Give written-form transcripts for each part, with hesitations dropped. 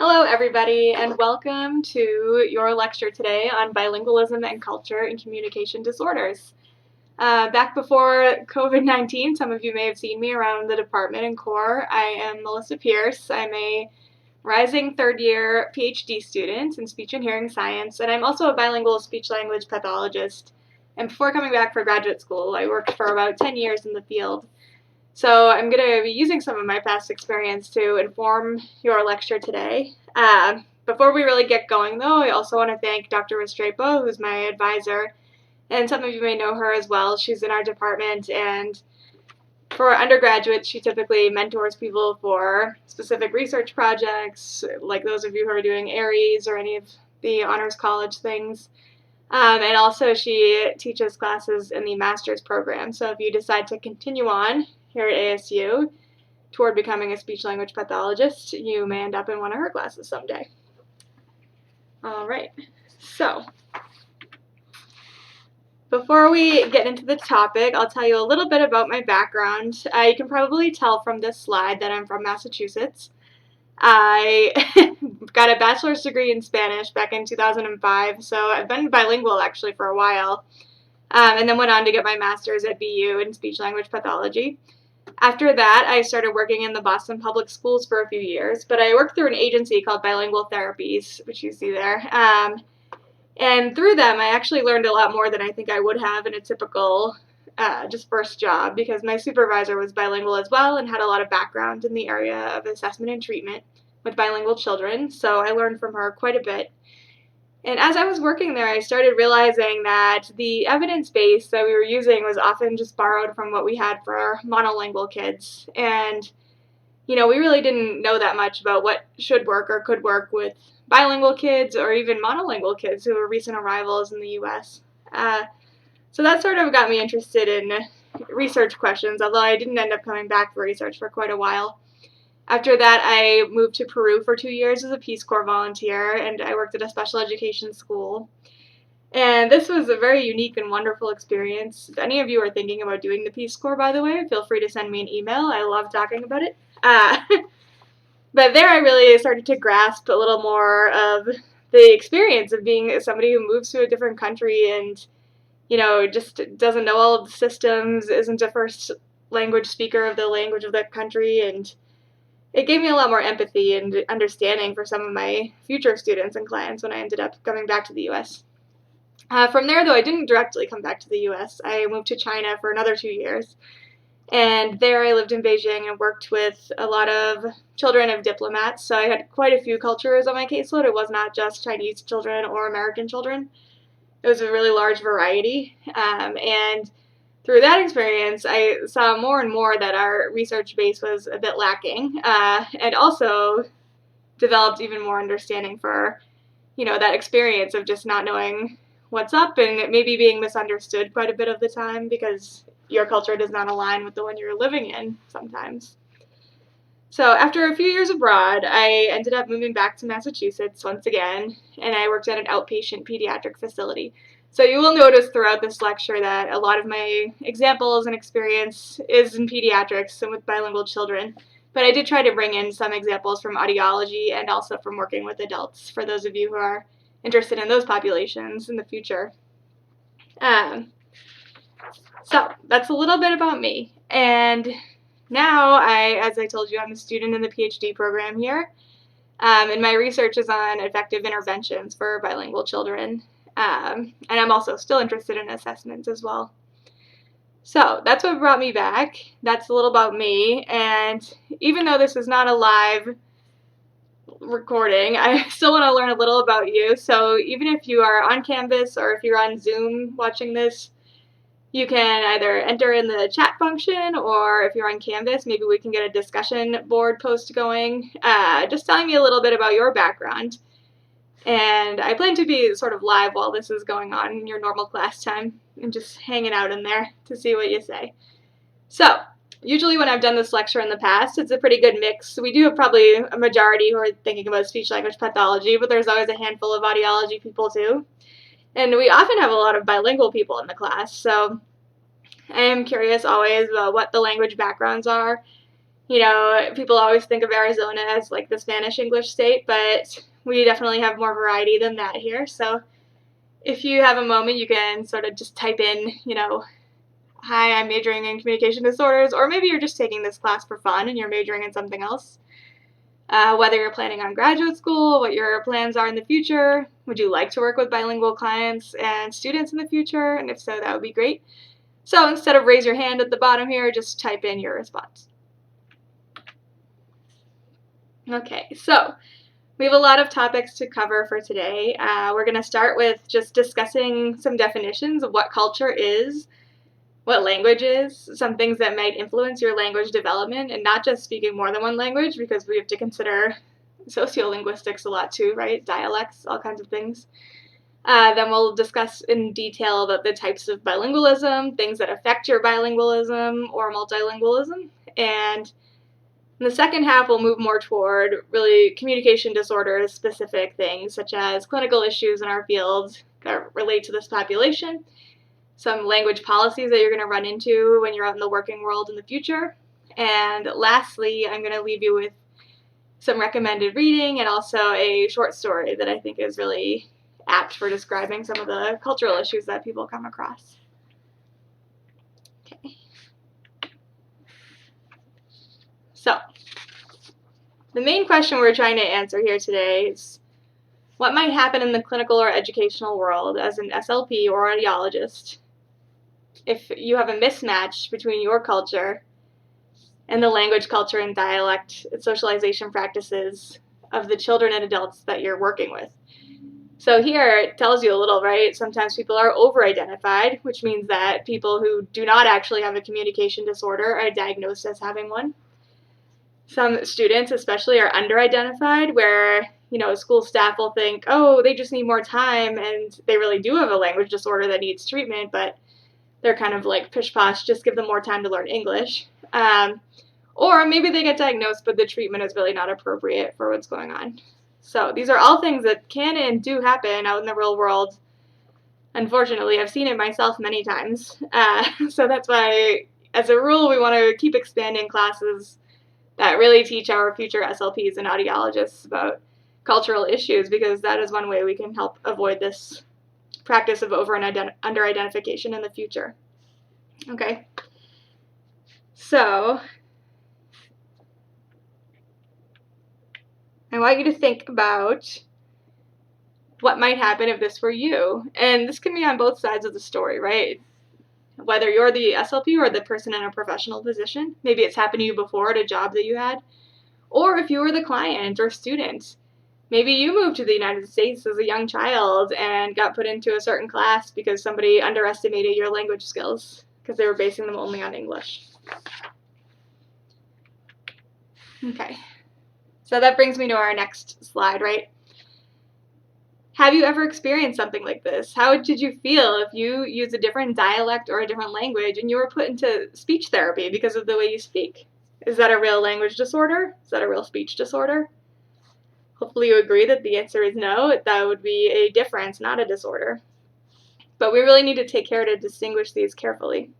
Hello everybody, and welcome to your lecture today on bilingualism and culture and communication disorders. Back before COVID-19, some of you may have seen me around the department in core. I am Melissa Pierce. I'm a rising third-year PhD student in speech and hearing science, and I'm also a bilingual speech-language pathologist. And before coming back for graduate school, I worked for about 10 years in the field. So I'm going to be using some of my past experience to inform your lecture today. Before we really get going, though, I also want to thank Dr. Restrepo, who's my advisor, and some of you may know her as well. She's in our department, and for undergraduates, she typically mentors people for specific research projects, like those of you who are doing ARIES or any of the honors college things. And also she teaches classes in the master's program. So if you decide to continue on here at ASU toward becoming a speech-language pathologist, you may end up in one of her classes someday. All right, so before we get into the topic, I'll tell you a little bit about my background. You can probably tell from this slide that I'm from Massachusetts. I got a bachelor's degree in Spanish back in 2005, so I've been bilingual actually for a while, and then went on to get my master's at BU in speech-language pathology. After that, I started working in the Boston Public Schools for a few years, but I worked through an agency called Bilingual Therapies, which you see there. And through them, I actually learned a lot more than I think I would have in a typical just first job, because my supervisor was bilingual as well and had a lot of background in the area of assessment and treatment with bilingual children, so I learned from her quite a bit. And as I was working there, I started realizing that the evidence base that we were using was often just borrowed from what we had for our monolingual kids. And, we really didn't know that much about what should work or could work with bilingual kids or even monolingual kids who were recent arrivals in the U.S. So that sort of got me interested in research questions, although I didn't end up coming back for research for quite a while. After that, I moved to Peru for 2 years as a Peace Corps volunteer, and I worked at a special education school. And this was a very unique and wonderful experience. If any of you are thinking about doing the Peace Corps, by the way, feel free to send me an email. I love talking about it. But there I really started to grasp a little more of the experience of being somebody who moves to a different country and, just doesn't know all of the systems, isn't a first language speaker of the language of the country, and it gave me a lot more empathy and understanding for some of my future students and clients when I ended up coming back to the U.S. From there, though, I didn't directly come back to the U.S. I moved to China for another 2 years, and there I lived in Beijing and worked with a lot of children of diplomats, so I had quite a few cultures on my caseload. It was not just Chinese children or American children. It was a really large variety, and through that experience, I saw more and more that our research base was a bit lacking, and also developed even more understanding for, that experience of just not knowing what's up and maybe being misunderstood quite a bit of the time because your culture does not align with the one you're living in sometimes. So after a few years abroad, I ended up moving back to Massachusetts once again, and I worked at an outpatient pediatric facility. So you will notice throughout this lecture that a lot of my examples and experience is in pediatrics and with bilingual children, but I did try to bring in some examples from audiology and also from working with adults for those of you who are interested in those populations in the future. So that's a little bit about me, and now as I told you, I'm a student in the PhD program here, and my research is on effective interventions for bilingual children. And I'm also still interested in assessments as well. So that's what brought me back. That's a little about me, and even though this is not a live recording, I still want to learn a little about you. So even if you are on Canvas or if you're on Zoom watching this, you can either enter in the chat function, or if you're on Canvas, maybe we can get a discussion board post going, just telling me a little bit about your background. And I plan to be sort of live while this is going on in your normal class time and just hanging out in there to see what you say. So usually when I've done this lecture in the past, it's a pretty good mix. We do have probably a majority who are thinking about speech-language pathology, but there's always a handful of audiology people too. And we often have a lot of bilingual people in the class, so I am curious always about what the language backgrounds are You know, people always think of Arizona as like the Spanish English state, but we definitely have more variety than that here. So if you have a moment, you can sort of just type in, you know, hi, I'm majoring in communication disorders, or maybe you're just taking this class for fun and you're majoring in something else. Whether you're planning on graduate school, what your plans are in the future, would you like to work with bilingual clients and students in the future? And if so, that would be great. So instead of raise your hand at the bottom here, just type in your response. Okay, so we have a lot of topics to cover for today. We're going to start with just discussing some definitions of what culture is, what language is, some things that might influence your language development, and not just speaking more than one language, because we have to consider sociolinguistics a lot too, right? Dialects, all kinds of things. Then we'll discuss in detail about the types of bilingualism, things that affect your bilingualism or multilingualism, and in the second half, we'll move more toward really communication disorders specific things, such as clinical issues in our field that relate to this population, some language policies that you're going to run into when you're out in the working world in the future. And lastly, I'm going to leave you with some recommended reading and also a short story that I think is really apt for describing some of the cultural issues that people come across. Okay. So, the main question we're trying to answer here today is what might happen in the clinical or educational world as an SLP or audiologist if you have a mismatch between your culture and the language, culture, and dialect socialization practices of the children and adults that you're working with. So here it tells you a little, right? Sometimes people are over-identified, which means that people who do not actually have a communication disorder are diagnosed as having one. Some students especially are under-identified, where, you know, school staff will think, oh, they just need more time, and they really do have a language disorder that needs treatment, but they're kind of like pish-posh, just give them more time to learn English. Or maybe they get diagnosed, but the treatment is really not appropriate for what's going on. So these are all things that can and do happen out in the real world. Unfortunately, I've seen it myself many times. So that's why, as a rule, we want to keep expanding classes that really teach our future SLPs and audiologists about cultural issues, because that is one way we can help avoid this practice of over and under identification in the future. Okay, so I want you to think about what might happen if this were you. And this can be on both sides of the story, right? Whether you're the SLP or the person in a professional position. Maybe it's happened to you before at a job that you had. Or if you were the client or student. Maybe you moved to the United States as a young child and got put into a certain class because somebody underestimated your language skills because they were basing them only on English. Okay, so that brings me to our next slide, right? Have you ever experienced something like this? How did you feel if you used a different dialect or a different language and you were put into speech therapy because of the way you speak? Is that a real language disorder? Is that a real speech disorder? Hopefully you agree that the answer is no. That would be a difference, not a disorder. But we really need to take care to distinguish these carefully.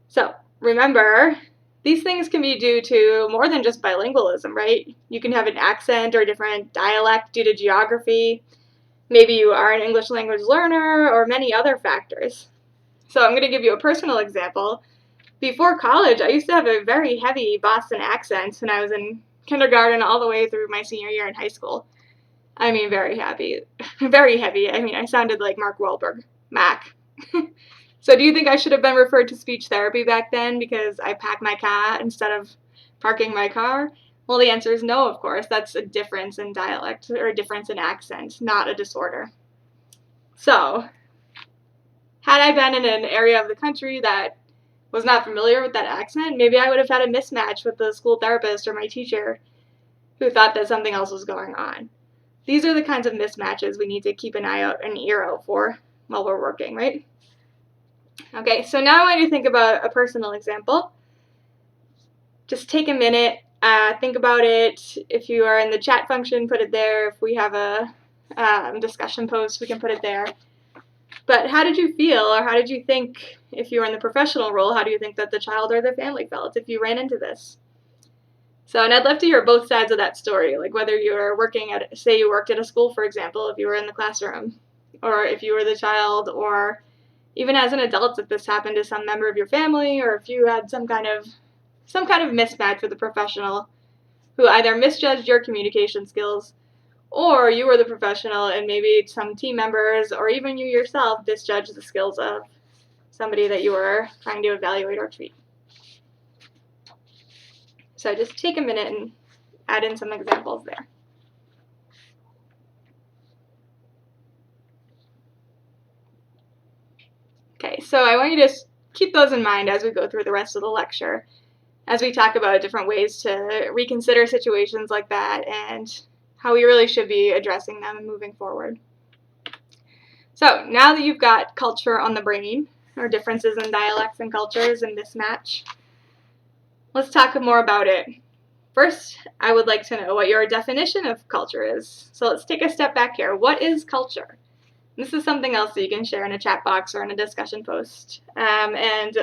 So remember, these things can be due to more than just bilingualism, right? You can have an accent or a different dialect due to geography. Maybe you are an English language learner, or many other factors. So I'm going to give you a personal example. Before college, I used to have a very heavy Boston accent when I was in kindergarten all the way through my senior year in high school. I mean, very heavy. Very heavy. I mean, I sounded like Mark Wahlberg. Mac. So do you think I should have been referred to speech therapy back then because I packed my car instead of parking my car? Well, the answer is no, of course. That's a difference in dialect or a difference in accent, not a disorder. So, had I been in an area of the country that was not familiar with that accent, maybe I would have had a mismatch with the school therapist or my teacher who thought that something else was going on. These are the kinds of mismatches we need to keep an eye out and ear out for while we're working, right? Okay, so now I want you to think about a personal example. Just take a minute, think about it. If you are in the chat function, put it there. If we have a discussion post, we can put it there. But how did you feel, or how did you think, if you were in the professional role, how do you think that the child or the family felt if you ran into this? So, and I'd love to hear both sides of that story, like whether you're working at, say you worked at a school, for example, if you were in the classroom, or if you were the child, or even as an adult, if this happened to some member of your family, or if you had some kind of mismatch with a professional who either misjudged your communication skills, or you were the professional and maybe some team members or even you yourself misjudged the skills of somebody that you were trying to evaluate or treat. So just take a minute and add in some examples there. Okay, so I want you to keep those in mind as we go through the rest of the lecture, as we talk about different ways to reconsider situations like that and how we really should be addressing them and moving forward. So now that you've got culture on the brain, or differences in dialects and cultures and mismatch, let's talk more about it. First, I would like to know what your definition of culture is. So let's take a step back here. What is culture? This is something else that you can share in a chat box or in a discussion post. And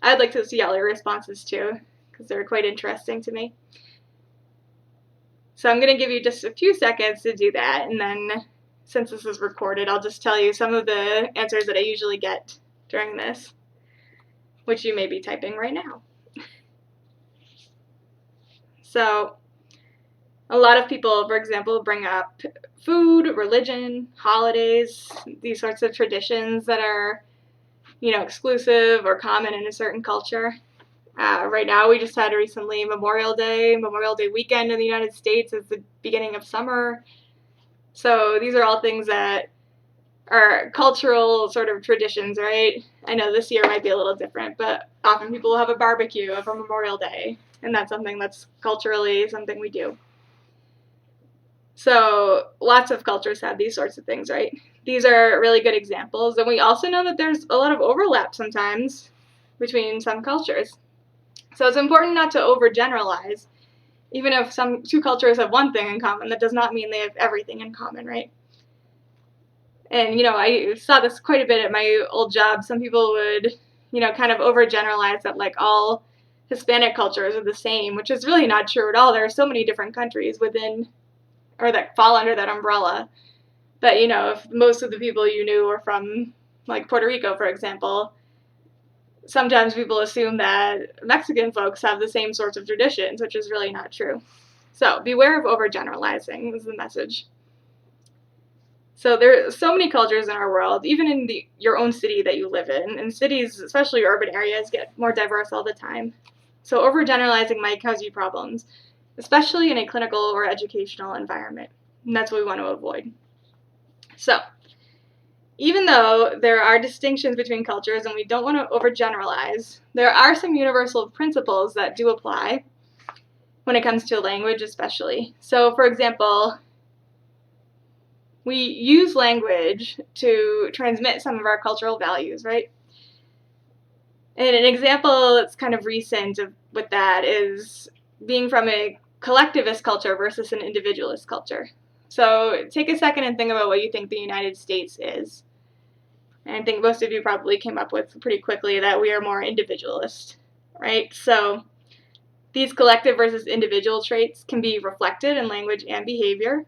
I'd like to see all your responses too, because they're quite interesting to me. So I'm going to give you just a few seconds to do that, and then since this is recorded, I'll just tell you some of the answers that I usually get during this, which you may be typing right now. So a lot of people, for example, bring up food, religion, holidays, these sorts of traditions that are, exclusive or common in a certain culture. Right now, we just had recently Memorial Day weekend in the United States is the beginning of summer. So these are all things that are cultural sort of traditions, right? I know this year might be a little different, but often people will have a barbecue for Memorial Day, and that's something that's culturally something we do. So lots of cultures have these sorts of things, right? These are really good examples, and we also know that there's a lot of overlap sometimes between some cultures. So it's important not to overgeneralize. Even if two cultures have one thing in common, that does not mean they have everything in common, right? And, I saw this quite a bit at my old job. Some people would, kind of overgeneralize that, like, all Hispanic cultures are the same, which is really not true at all. There are so many different countries within, or that fall under that umbrella. But, if most of the people you knew were from, like, Puerto Rico, for example, sometimes people assume that Mexican folks have the same sorts of traditions, which is really not true. So beware of overgeneralizing is the message. So there are so many cultures in our world, even in your own city that you live in. And cities, especially urban areas, get more diverse all the time. So overgeneralizing might cause you problems, especially in a clinical or educational environment. And that's what we want to avoid. So even though there are distinctions between cultures and we don't want to overgeneralize, there are some universal principles that do apply when it comes to language especially. So for example, we use language to transmit some of our cultural values, right? And an example that's kind of recent with that is being from a collectivist culture versus an individualist culture. So take a second and think about what you think the United States is. And I think most of you probably came up with pretty quickly that we are more individualist, right? So these collective versus individual traits can be reflected in language and behavior.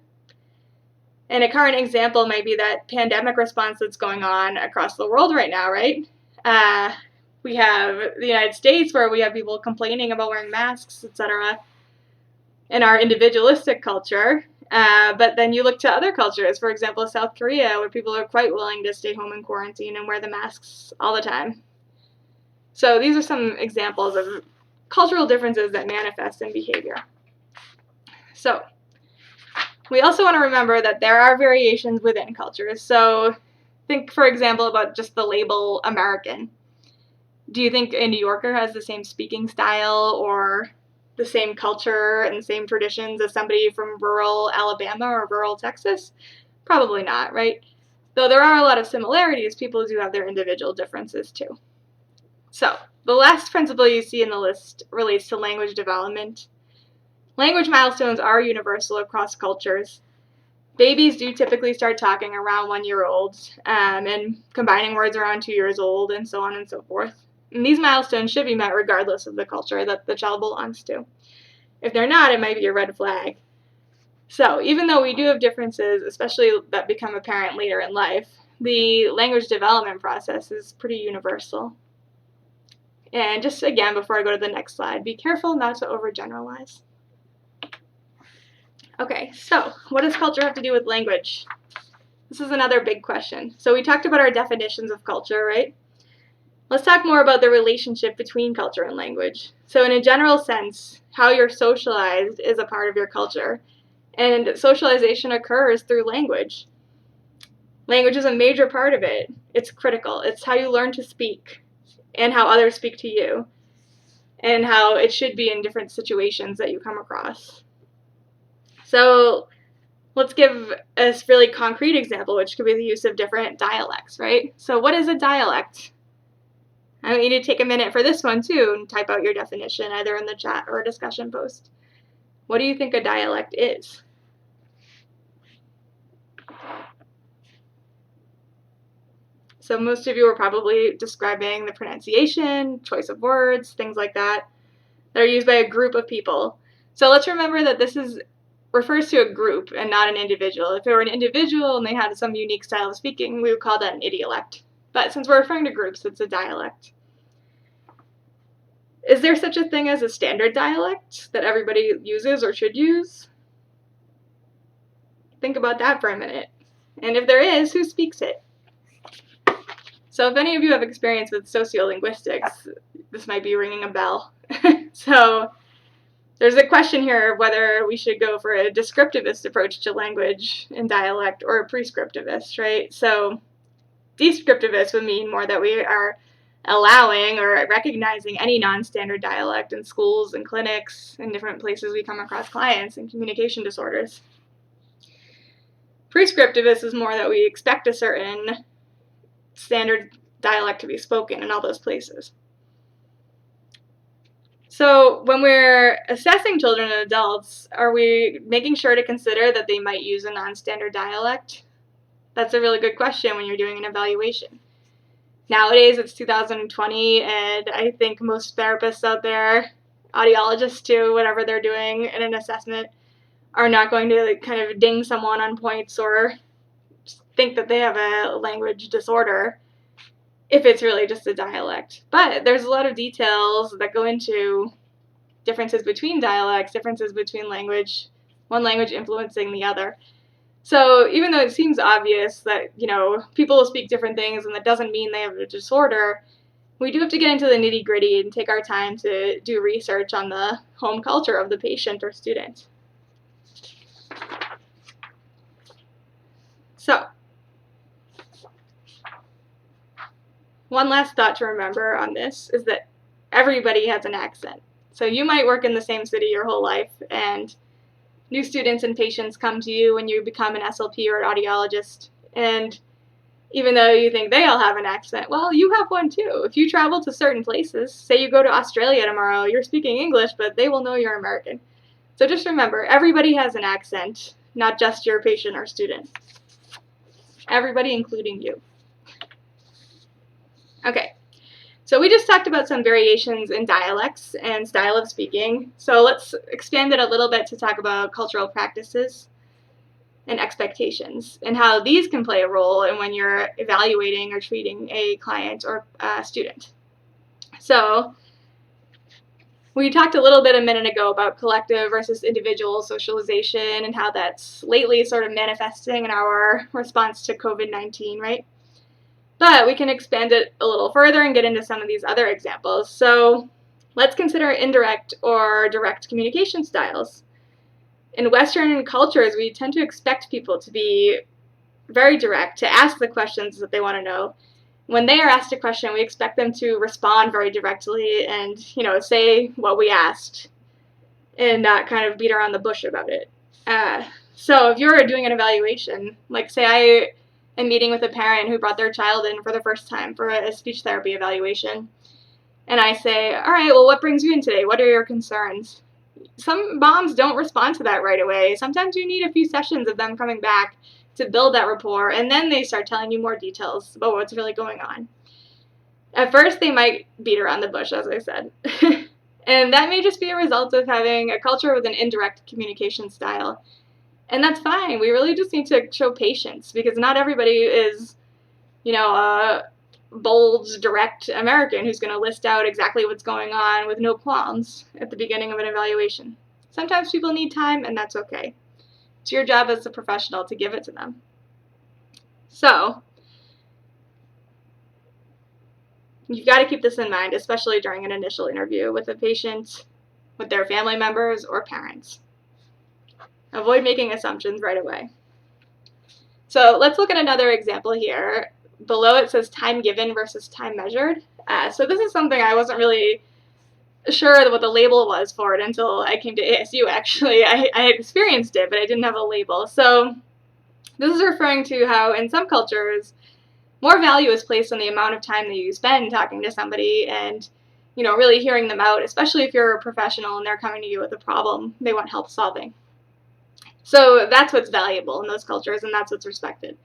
And a current example might be that pandemic response that's going on across the world right now, right? We have the United States where we have people complaining about wearing masks, etc. in our individualistic culture. But then you look to other cultures, for example, South Korea, where people are quite willing to stay home in quarantine and wear the masks all the time. So these are some examples of cultural differences that manifest in behavior. So we also want to remember that there are variations within cultures. So think, for example, about just the label American. Do you think a New Yorker has the same speaking style or the same culture and the same traditions as somebody from rural Alabama or rural Texas? Probably not, right? Though there are a lot of similarities, people do have their individual differences too. So the last principle you see in the list relates to language development. Language milestones are universal across cultures. Babies do typically start talking around 1 year old and combining words around 2 years old and so on and so forth. And these milestones should be met regardless of the culture that the child belongs to. If they're not, it might be a red flag. So even though we do have differences, especially that become apparent later in life, the language development process is pretty universal. And just again, before I go to the next slide, be careful not to overgeneralize. Okay, so what does culture have to do with language? This is another big question. So we talked about our definitions of culture, right? Let's talk more about the relationship between culture and language. So in a general sense, how you're socialized is a part of your culture. And socialization occurs through language. Language is a major part of it. It's critical. It's how you learn to speak and how others speak to you and how it should be in different situations that you come across. So let's give a really concrete example, which could be the use of different dialects, right? So what is a dialect? I want you to take a minute for this one too and type out your definition either in the chat or a discussion post. What do you think a dialect is? So most of you are probably describing the pronunciation, choice of words, things like that are used by a group of people. So let's remember that this refers to a group and not an individual. If it were an individual and they had some unique style of speaking, we would call that an idiolect. But since we're referring to groups, it's a dialect. Is there such a thing as a standard dialect that everybody uses or should use? Think about that for a minute. And if there is, who speaks it? So if any of you have experience with sociolinguistics, this might be ringing a bell. So there's a question here of whether we should go for a descriptivist approach to language and dialect or a prescriptivist, right? So descriptivist would mean more that we are allowing or recognizing any non-standard dialect in schools and clinics and different places we come across clients and communication disorders. Prescriptivist is more that we expect a certain standard dialect to be spoken in all those places. So when we're assessing children and adults, are we making sure to consider that they might use a non-standard dialect? That's a really good question when you're doing an evaluation. Nowadays, it's 2020, and I think most therapists out there, audiologists too, whatever they're doing in an assessment, are not going to kind of ding someone on points or think that they have a language disorder if it's really just a dialect. But there's a lot of details that go into differences between dialects, differences between language, one language influencing the other. So even though it seems obvious that, people will speak different things and that doesn't mean they have a disorder, we do have to get into the nitty-gritty and take our time to do research on the home culture of the patient or student. So, one last thought to remember on this is that everybody has an accent. So you might work in the same city your whole life, and new students and patients come to you when you become an SLP or an audiologist, and even though you think they all have an accent, well, you have one too. If you travel to certain places, say you go to Australia tomorrow, you're speaking English, but they will know you're American. So just remember, everybody has an accent, not just your patient or student. Everybody, including you. Okay, so we just talked about some variations in dialects and style of speaking. So let's expand it a little bit to talk about cultural practices and expectations and how these can play a role in when you're evaluating or treating a client or a student. So we talked a little bit a minute ago about collective versus individual socialization and how that's lately sort of manifesting in our response to COVID-19, right? But we can expand it a little further and get into some of these other examples. So let's consider indirect or direct communication styles. In Western cultures, we tend to expect people to be very direct, to ask the questions that they want to know. When they are asked a question, we expect them to respond very directly and, say what we asked and not kind of beat around the bush about it. So if you're doing an evaluation, like say I am meeting with a parent who brought their child in for the first time for a speech therapy evaluation, and I say, all right, well, what brings you in today? What are your concerns? Some moms don't respond to that right away. Sometimes you need a few sessions of them coming back to build that rapport, and then they start telling you more details about what's really going on. At first, they might beat around the bush, as I said. And that may just be a result of having a culture with an indirect communication style. And that's fine. We really just need to show patience because not everybody is, a bold, direct American who's going to list out exactly what's going on with no qualms at the beginning of an evaluation. Sometimes people need time, and that's okay. It's your job as a professional to give it to them. So, you've got to keep this in mind, especially during an initial interview with a patient, with their family members, or parents. Avoid making assumptions right away. So let's look at another example here. Below it says time given versus time measured. So this is something I wasn't really sure what the label was for it until I came to ASU, actually. I experienced it, but I didn't have a label. So this is referring to how in some cultures, more value is placed on the amount of time that you spend talking to somebody and, really hearing them out, especially if you're a professional and they're coming to you with a problem they want help solving. So that's what's valuable in those cultures, and that's what's respected.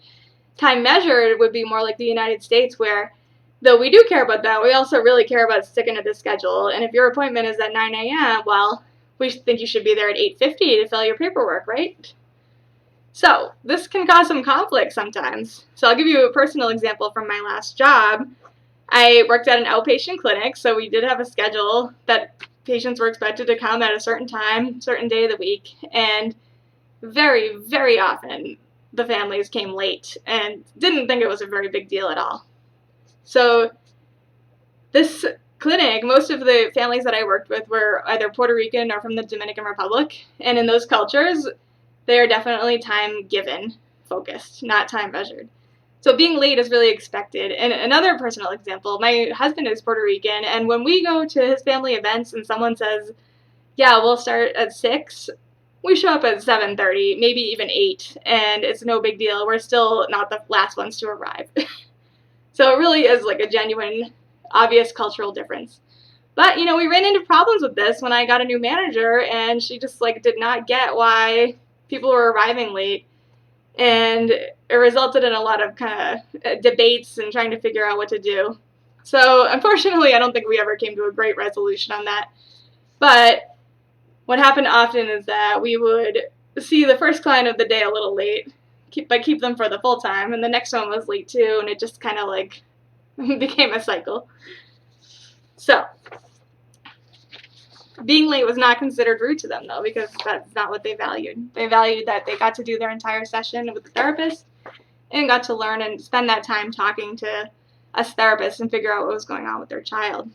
Time measured would be more like the United States, where though we do care about that, we also really care about sticking to the schedule. And if your appointment is at 9 a.m., well, we think you should be there at 8:50 to fill your paperwork, right? So this can cause some conflict sometimes. So I'll give you a personal example from my last job. I worked at an outpatient clinic, so we did have a schedule that patients were expected to come at a certain time, certain day of the week, and very, very often the families came late and didn't think it was a very big deal at all. So this clinic, most of the families that I worked with were either Puerto Rican or from the Dominican Republic, and in those cultures, they are definitely time given focused, not time measured. So being late is really expected. And another personal example, my husband is Puerto Rican, and when we go to his family events and someone says, yeah, we'll start at 6, we show up at 7:30, maybe even 8, and it's no big deal. We're still not the last ones to arrive. So it really is like a genuine, obvious cultural difference. But, we ran into problems with this when I got a new manager, and she just did not get why people were arriving late. And it resulted in a lot of kind of debates and trying to figure out what to do. So unfortunately, I don't think we ever came to a great resolution on that. But what happened often is that we would see the first client of the day a little late, but keep them for the full time, and the next one was late too, and it just kind of became a cycle. So being late was not considered rude to them, though, because that's not what they valued. They valued that they got to do their entire session with the therapist and got to learn and spend that time talking to us therapists and figure out what was going on with their child.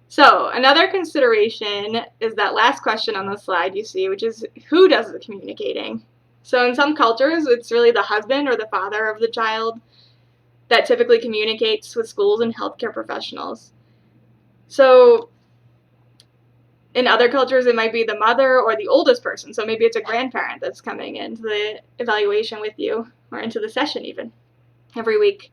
So another consideration is that last question on the slide you see, which is who does the communicating? So in some cultures, it's really the husband or the father of the child that typically communicates with schools and healthcare professionals. So in other cultures, it might be the mother or the oldest person. So maybe it's a grandparent that's coming into the evaluation with you or into the session even every week.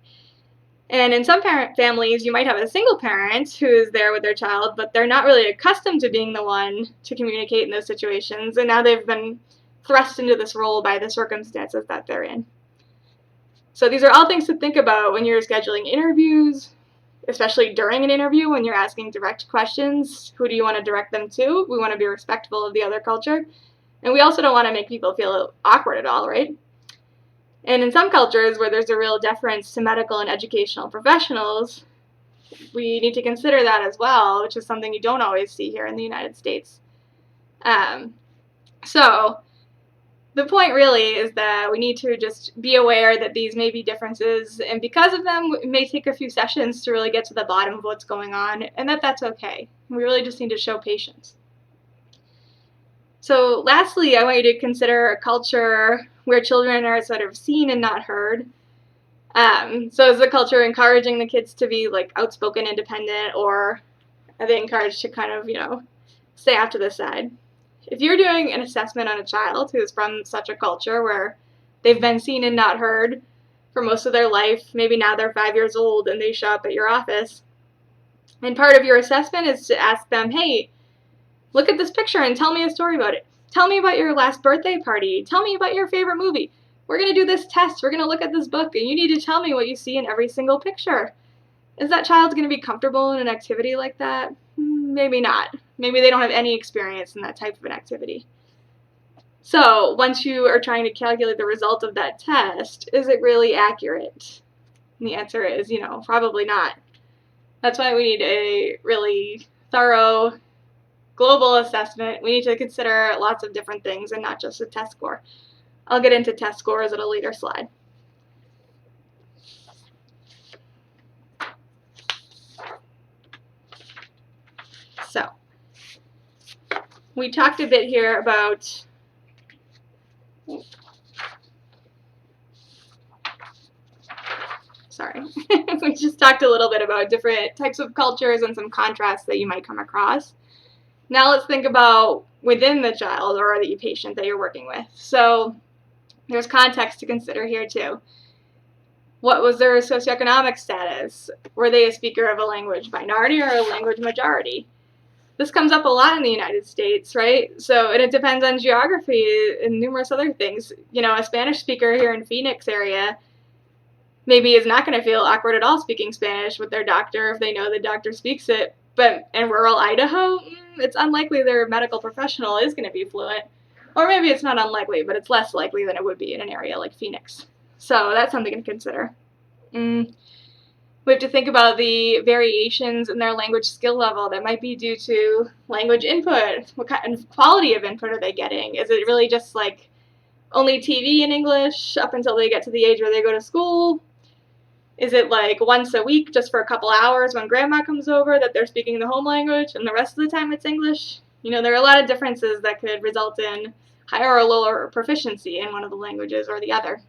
And in some families, you might have a single parent who is there with their child, but they're not really accustomed to being the one to communicate in those situations. And now they've been thrust into this role by the circumstances that they're in. So these are all things to think about when you're scheduling interviews, especially during an interview when you're asking direct questions. Who do you want to direct them to? We want to be respectful of the other culture. And we also don't want to make people feel awkward at all, right? And in some cultures where there's a real deference to medical and educational professionals, we need to consider that as well, which is something you don't always see here in the United States. So the point really is that we need to just be aware that these may be differences, and because of them, it may take a few sessions to really get to the bottom of what's going on, and that's okay. We really just need to show patience. So lastly, I want you to consider a culture where children are sort of seen and not heard. So is the culture encouraging the kids to be outspoken, independent, or are they encouraged to kind of, stay off to the side? If you're doing an assessment on a child who is from such a culture where they've been seen and not heard for most of their life, maybe now they're 5 years old and they show up at your office, and part of your assessment is to ask them, hey, look at this picture and tell me a story about it. Tell me about your last birthday party. Tell me about your favorite movie. We're going to do this test. We're going to look at this book, and you need to tell me what you see in every single picture. Is that child going to be comfortable in an activity like that? Maybe not. Maybe they don't have any experience in that type of an activity. So once you are trying to calculate the result of that test, is it really accurate? And the answer is, probably not. That's why we need a really thorough global assessment. We need to consider lots of different things and not just a test score. I'll get into test scores at a later slide. So, we talked a bit here about we just talked a little bit about different types of cultures and some contrasts that you might come across. Now let's think about within the child or the patient that you're working with. So there's context to consider here too. What was their socioeconomic status? Were they a speaker of a language minority or a language majority? This comes up a lot in the United States, right? And it depends on geography and numerous other things. A Spanish speaker here in Phoenix area maybe is not going to feel awkward at all speaking Spanish with their doctor if they know the doctor speaks it. But in rural Idaho, it's unlikely their medical professional is going to be fluent. Or maybe it's not unlikely, but it's less likely than it would be in an area like Phoenix. So that's something to consider. We have to think about the variations in their language skill level that might be due to language input. What kind of quality of input are they getting? Is it really just like only TV in English up until they get to the age where they go to school? Is it like once a week just for a couple hours when grandma comes over that they're speaking the home language and the rest of the time it's English? There are a lot of differences that could result in higher or lower proficiency in one of the languages or the other.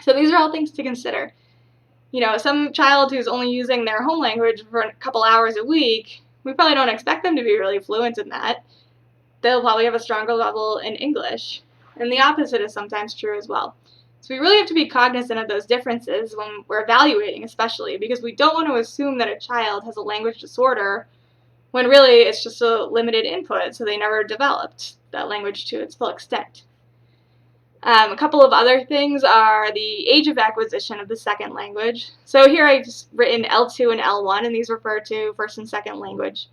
So these are all things to consider. Some child who's only using their home language for a couple hours a week, we probably don't expect them to be really fluent in that. They'll probably have a stronger level in English. And the opposite is sometimes true as well. So we really have to be cognizant of those differences when we're evaluating, especially, because we don't want to assume that a child has a language disorder when really it's just a limited input, so they never developed that language to its full extent. A couple of other things are the age of acquisition of the second language. So here I've just written L2 and L1, and these refer to first and second language.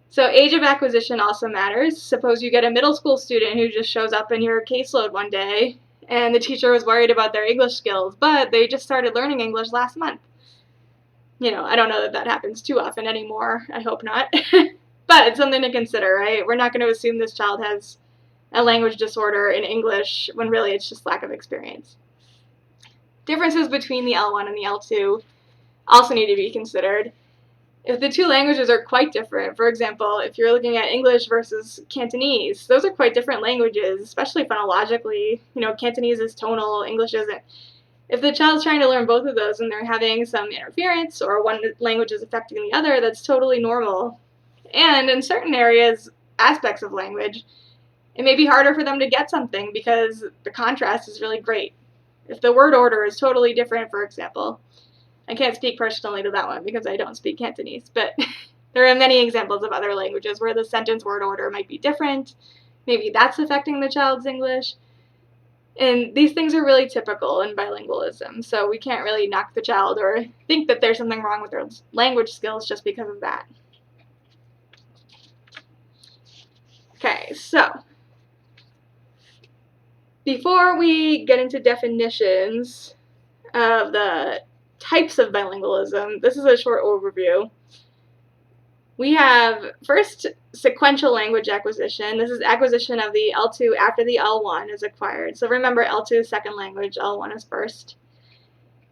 So age of acquisition also matters. Suppose you get a middle school student who just shows up in your caseload one day, and the teacher was worried about their English skills, but they just started learning English last month. I don't know that happens too often anymore. I hope not. But it's something to consider, right? We're not going to assume this child has a language disorder in English when really it's just lack of experience. Differences between the L1 and the L2 also need to be considered. If the two languages are quite different, for example, if you're looking at English versus Cantonese, those are quite different languages, especially phonologically. Cantonese is tonal, English isn't. If the child's trying to learn both of those and they're having some interference or one language is affecting the other, that's totally normal. And in certain aspects of language, it may be harder for them to get something because the contrast is really great. If the word order is totally different, for example, I can't speak personally to that one because I don't speak Cantonese, but there are many examples of other languages where the sentence word order might be different. Maybe that's affecting the child's English. And these things are really typical in bilingualism, so we can't really knock the child or think that there's something wrong with their language skills just because of that. Okay, so before we get into definitions of the types of bilingualism, this is a short overview. We have, first, sequential language acquisition. This is acquisition of the L2 after the L1 is acquired. So remember, L2 is second language, L1 is first.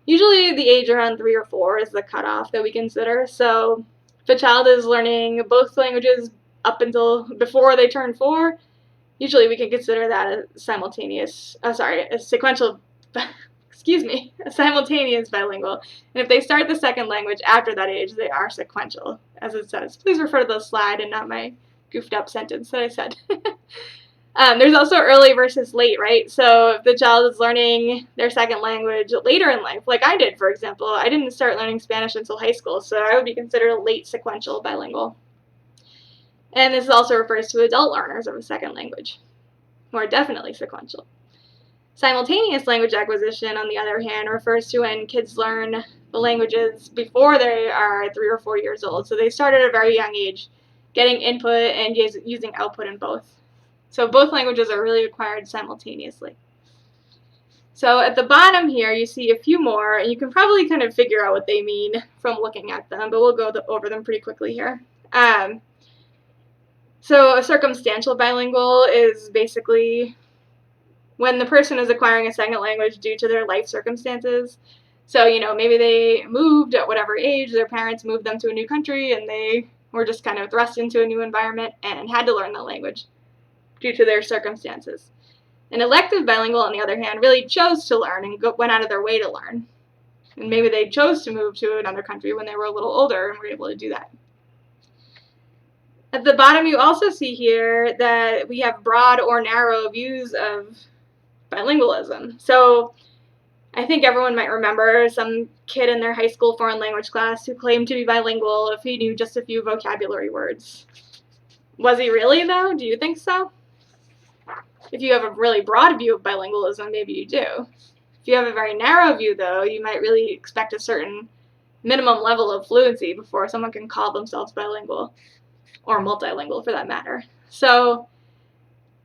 Usually the age around 3 or 4 is the cutoff that we consider. So if a child is learning both languages up until before they turn 4, usually we can consider that a sequential, a simultaneous bilingual. And if they start the second language after that age, they are sequential, as it says. Please refer to the slide and not my goofed up sentence that I said. There's also early versus late, right? So if the child is learning their second language later in life, like I did, for example, I didn't start learning Spanish until high school, so I would be considered a late sequential bilingual. And this also refers to adult learners of a second language, who are definitely sequential. Simultaneous language acquisition, on the other hand, refers to when kids learn the languages before they are 3 or 4 years old. So they start at a very young age, getting input and using output in both. So both languages are really acquired simultaneously. So at the bottom here, you see a few more, and you can probably kind of figure out what they mean from looking at them, but we'll go over them pretty quickly here. So a circumstantial bilingual is basically when the person is acquiring a second language due to their life circumstances. So, maybe they moved at whatever age, their parents moved them to a new country, and they were just kind of thrust into a new environment and had to learn the language due to their circumstances. An elective bilingual, on the other hand, really chose to learn and went out of their way to learn. And maybe they chose to move to another country when they were a little older and were able to do that. At the bottom, you also see here that we have broad or narrow views of bilingualism. So I think everyone might remember some kid in their high school foreign language class who claimed to be bilingual if he knew just a few vocabulary words. Was he really, though? Do you think so? If you have a really broad view of bilingualism, maybe you do. If you have a very narrow view, though, you might really expect a certain minimum level of fluency before someone can call themselves bilingual, or multilingual for that matter. So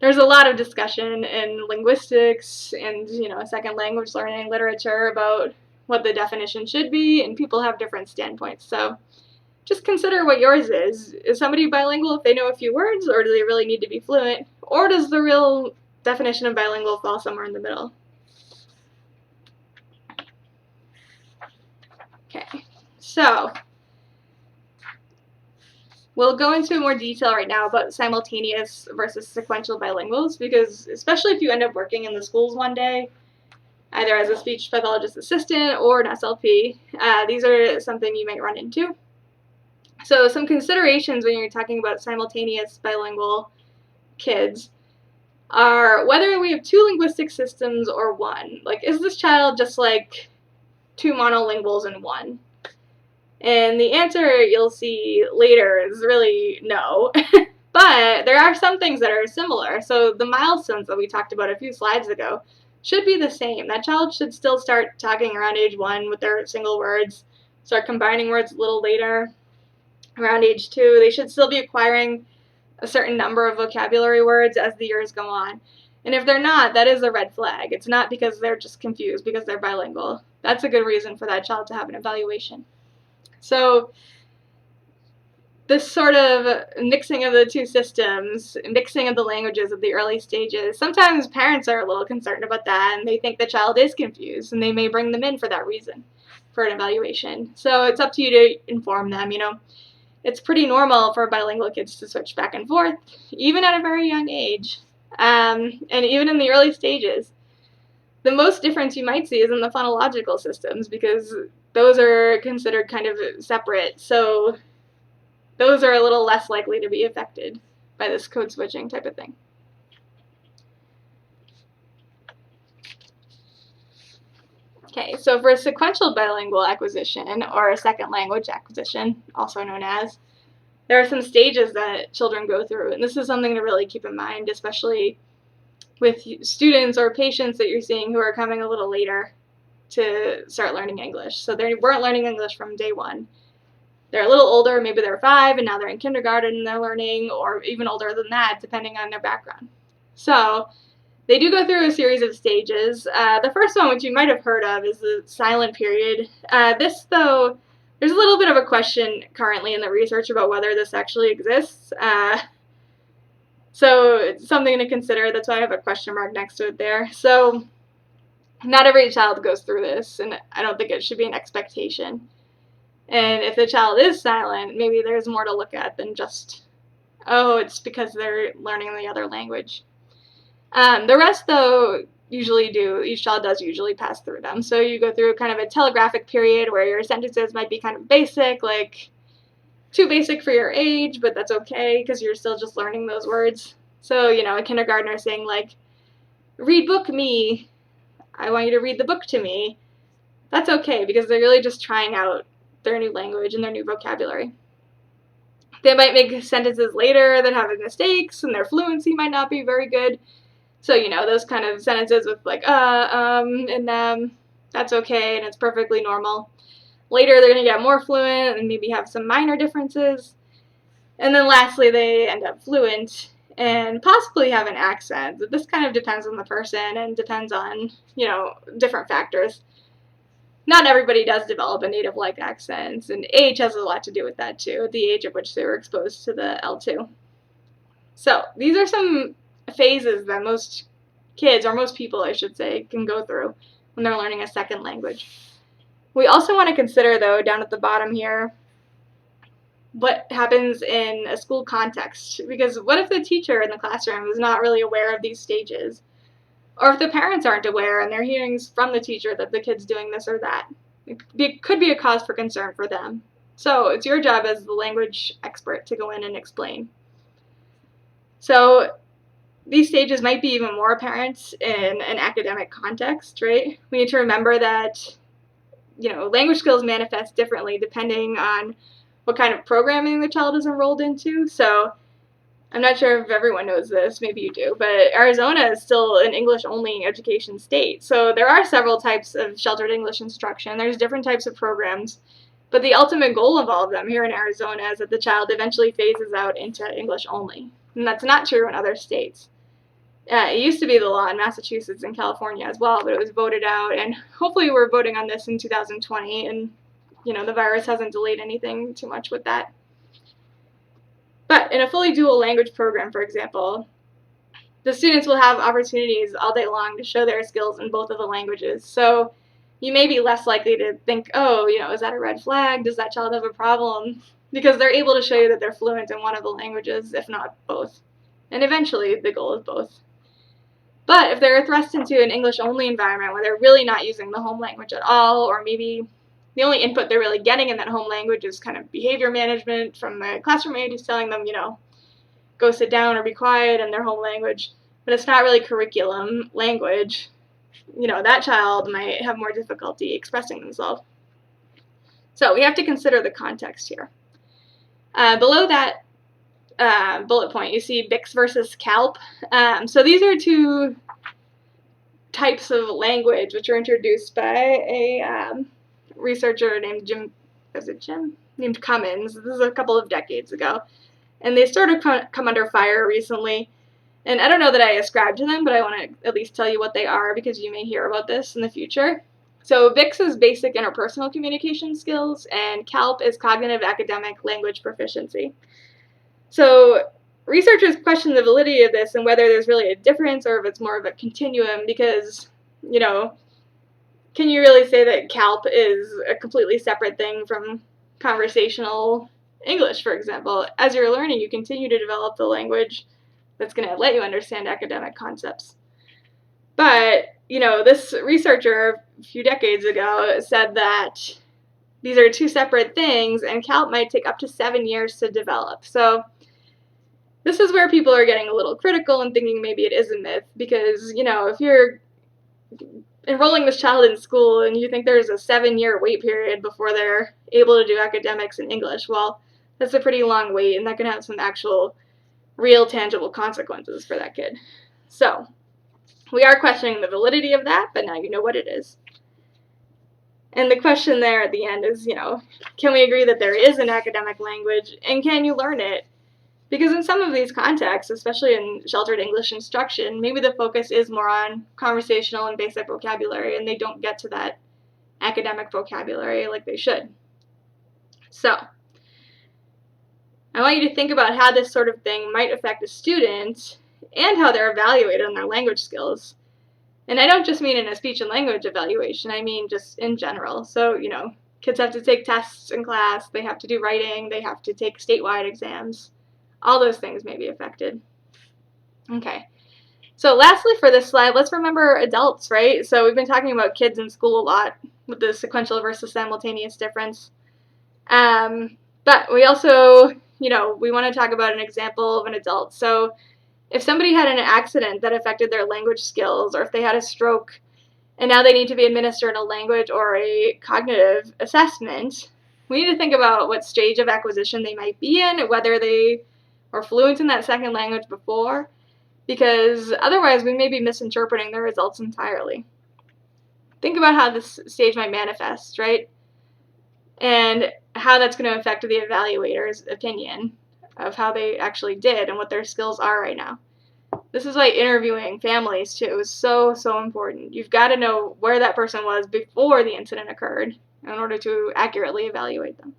there's a lot of discussion in linguistics and, second language learning literature about what the definition should be, and people have different standpoints. So just consider what yours is. Is somebody bilingual if they know a few words, or do they really need to be fluent? Or does the real definition of bilingual fall somewhere in the middle? Okay, so we'll go into more detail right now about simultaneous versus sequential bilinguals, because especially if you end up working in the schools one day, either as a speech pathologist assistant or an SLP, these are something you might run into. So some considerations when you're talking about simultaneous bilingual kids are whether we have two linguistic systems or one. Like, is this child just like two monolinguals in one? And the answer you'll see later is really no. But there are some things that are similar. So the milestones that we talked about a few slides ago should be the same. That child should still start talking around age 1 with their single words, start combining words a little later. Around age 2, they should still be acquiring a certain number of vocabulary words as the years go on. And if they're not, that is a red flag. It's not because they're just confused because they're bilingual. That's a good reason for that child to have an evaluation. So this sort of mixing of the two systems, mixing of the languages at the early stages, sometimes parents are a little concerned about that, and they think the child is confused, and they may bring them in for that reason, for an evaluation. So it's up to you to inform them. It's pretty normal for bilingual kids to switch back and forth, even at a very young age, and even in the early stages. The most difference you might see is in the phonological systems, because those are considered kind of separate, so those are a little less likely to be affected by this code switching type of thing. Okay, so for sequential bilingual acquisition, or second language acquisition, also known as, there are some stages that children go through, and this is something to really keep in mind, especially with students or patients that you're seeing who are coming a little later to start learning English. So they weren't learning English from day 1. They're a little older, maybe they're 5, and now they're in kindergarten and they're learning, or even older than that, depending on their background. So they do go through a series of stages. The first one, which you might have heard of, is the silent period. This, though, there's a little bit of a question currently in the research about whether this actually exists. So it's something to consider. That's why I have a question mark next to it there. So not every child goes through this, and I don't think it should be an expectation. And if the child is silent, maybe there's more to look at than just, oh, it's because they're learning the other language. The rest, though, usually do. Each child does usually pass through them. So you go through kind of a telegraphic period where your sentences might be kind of basic, like too basic for your age, but that's okay because you're still just learning those words. So, a kindergartner saying, like, read book me, I want you to read the book to me. That's okay because they're really just trying out their new language and their new vocabulary. They might make sentences later that have mistakes, and their fluency might not be very good. So, those kind of sentences with like, and that's okay, and it's perfectly normal. Later, they're going to get more fluent and maybe have some minor differences. And then lastly, they end up fluent and possibly have an accent. But this kind of depends on the person and depends on, different factors. Not everybody does develop a native-like accent, and age has a lot to do with that too, the age at which they were exposed to the L2. So these are some phases that most kids, or most people I should say, can go through when they're learning a second language. We also want to consider, though, down at the bottom here, what happens in a school context. Because what if the teacher in the classroom is not really aware of these stages? Or if the parents aren't aware and they're hearing from the teacher that the kid's doing this or that? It could be a cause for concern for them. So it's your job as the language expert to go in and explain. So these stages might be even more apparent in an academic context, right? We need to remember that, language skills manifest differently depending on what kind of programming the child is enrolled into. So I'm not sure if everyone knows this, maybe you do, but Arizona is still an English-only education state. So there are several types of sheltered English instruction. There's different types of programs, but the ultimate goal of all of them here in Arizona is that the child eventually phases out into English only. And that's not true in other states. It used to be the law in Massachusetts and California as well, but it was voted out, and hopefully we're voting on this in 2020, and the virus hasn't delayed anything too much with that. But in a fully dual language program, for example, the students will have opportunities all day long to show their skills in both of the languages. So you may be less likely to think, oh, is that a red flag? Does that child have a problem? Because they're able to show you that they're fluent in one of the languages, if not both. And eventually, the goal is both. But if they're thrust into an English-only environment where they're really not using the home language at all, or maybe the only input they're really getting in that home language is kind of behavior management from the classroom aide who's telling them, go sit down or be quiet in their home language, but it's not really curriculum language, that child might have more difficulty expressing themselves. So we have to consider the context here. Below that bullet point, you see BICS versus CALP. So these are two types of language which are introduced by a researcher named named Cummins. This is a couple of decades ago, and they sort of come under fire recently. And I don't know that I ascribe to them, but I want to at least tell you what they are because you may hear about this in the future. So BICS is basic interpersonal communication skills, and CALP is cognitive academic language proficiency. So researchers question the validity of this and whether there's really a difference or if it's more of a continuum because, can you really say that CALP is a completely separate thing from conversational English, for example? As you're learning, you continue to develop the language that's going to let you understand academic concepts. But, this researcher a few decades ago said that these are two separate things and CALP might take up to 7 years to develop. So this is where people are getting a little critical and thinking maybe it is a myth because, if you're enrolling this child in school and you think there's a 7-year wait period before they're able to do academics in English, well, that's a pretty long wait and that can have some actual real tangible consequences for that kid. So we are questioning the validity of that, but now you know what it is. And the question there at the end is, can we agree that there is an academic language and can you learn it? Because in some of these contexts, especially in sheltered English instruction, maybe the focus is more on conversational and basic vocabulary, and they don't get to that academic vocabulary like they should. So, I want you to think about how this sort of thing might affect a student and how they're evaluated on their language skills. And I don't just mean in a speech and language evaluation, I mean just in general. So, kids have to take tests in class, they have to do writing, they have to take statewide exams. All those things may be affected. Okay. So lastly for this slide, let's remember adults, right? So we've been talking about kids in school a lot with the sequential versus simultaneous difference. But we also, we want to talk about an example of an adult. So if somebody had an accident that affected their language skills, or if they had a stroke and now they need to be administered a language or a cognitive assessment, we need to think about what stage of acquisition they might be in, whether they were fluent in that second language before, because otherwise we may be misinterpreting the results entirely. Think about how this stage might manifest, right? And how that's going to affect the evaluator's opinion of how they actually did and what their skills are right now. This is why interviewing families, too, is so, so important. You've got to know where that person was before the incident occurred in order to accurately evaluate them.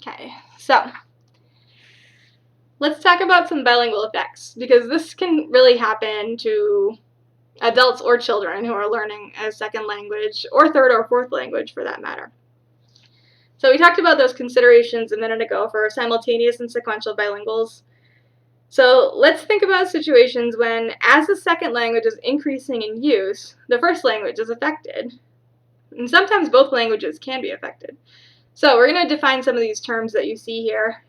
Okay, so let's talk about some bilingual effects, because this can really happen to adults or children who are learning a second language, or third or fourth language for that matter. So we talked about those considerations a minute ago for simultaneous and sequential bilinguals. So let's think about situations when, as the second language is increasing in use, the first language is affected. And sometimes both languages can be affected. So we're going to define some of these terms that you see here.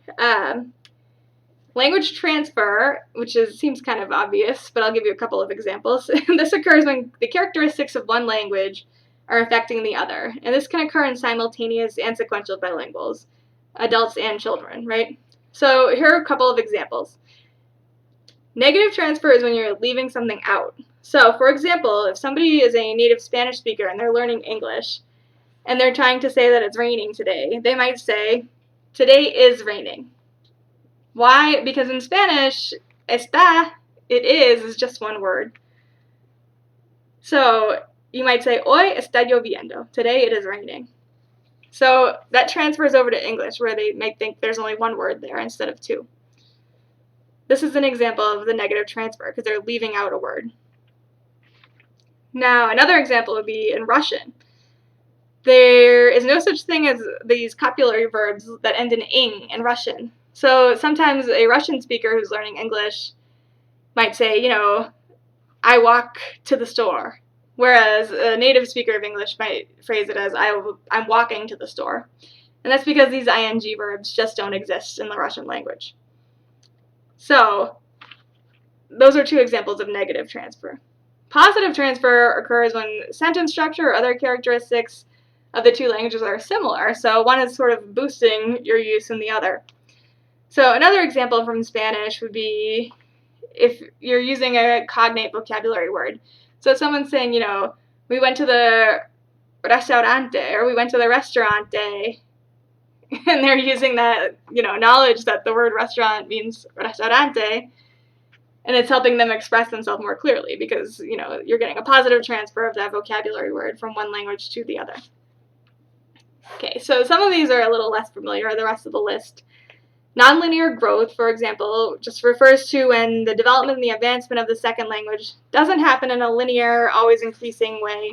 Language transfer, which seems kind of obvious, but I'll give you a couple of examples. This occurs when the characteristics of one language are affecting the other. And this can occur in simultaneous and sequential bilinguals, adults and children, right? So here are a couple of examples. Negative transfer is when you're leaving something out. So, for example, if somebody is a native Spanish speaker and they're learning English, and they're trying to say that it's raining today, they might say, today is raining. Why? Because in Spanish, está, it is just one word. So you might say, hoy está lloviendo. Today it is raining. So that transfers over to English, where they might think there's only one word there instead of two. This is an example of the negative transfer, because they're leaving out a word. Now, another example would be in Russian. There is no such thing as these copulatory verbs that end in in Russian. So sometimes a Russian speaker who's learning English might say, I walk to the store. Whereas a native speaker of English might phrase it as, I'm walking to the store. And that's because these ing verbs just don't exist in the Russian language. So those are two examples of negative transfer. Positive transfer occurs when sentence structure or other characteristics of the two languages are similar. So one is sort of boosting your use in the other. So another example from Spanish would be if you're using a cognate vocabulary word. So someone's saying, we went to the restaurante, or we went to the restaurante, and they're using that, knowledge that the word restaurant means restaurante, and it's helping them express themselves more clearly because, you're getting a positive transfer of that vocabulary word from one language to the other. Okay, so some of these are a little less familiar, the rest of the list. Nonlinear growth, for example, just refers to when the development and the advancement of the second language doesn't happen in a linear, always increasing way.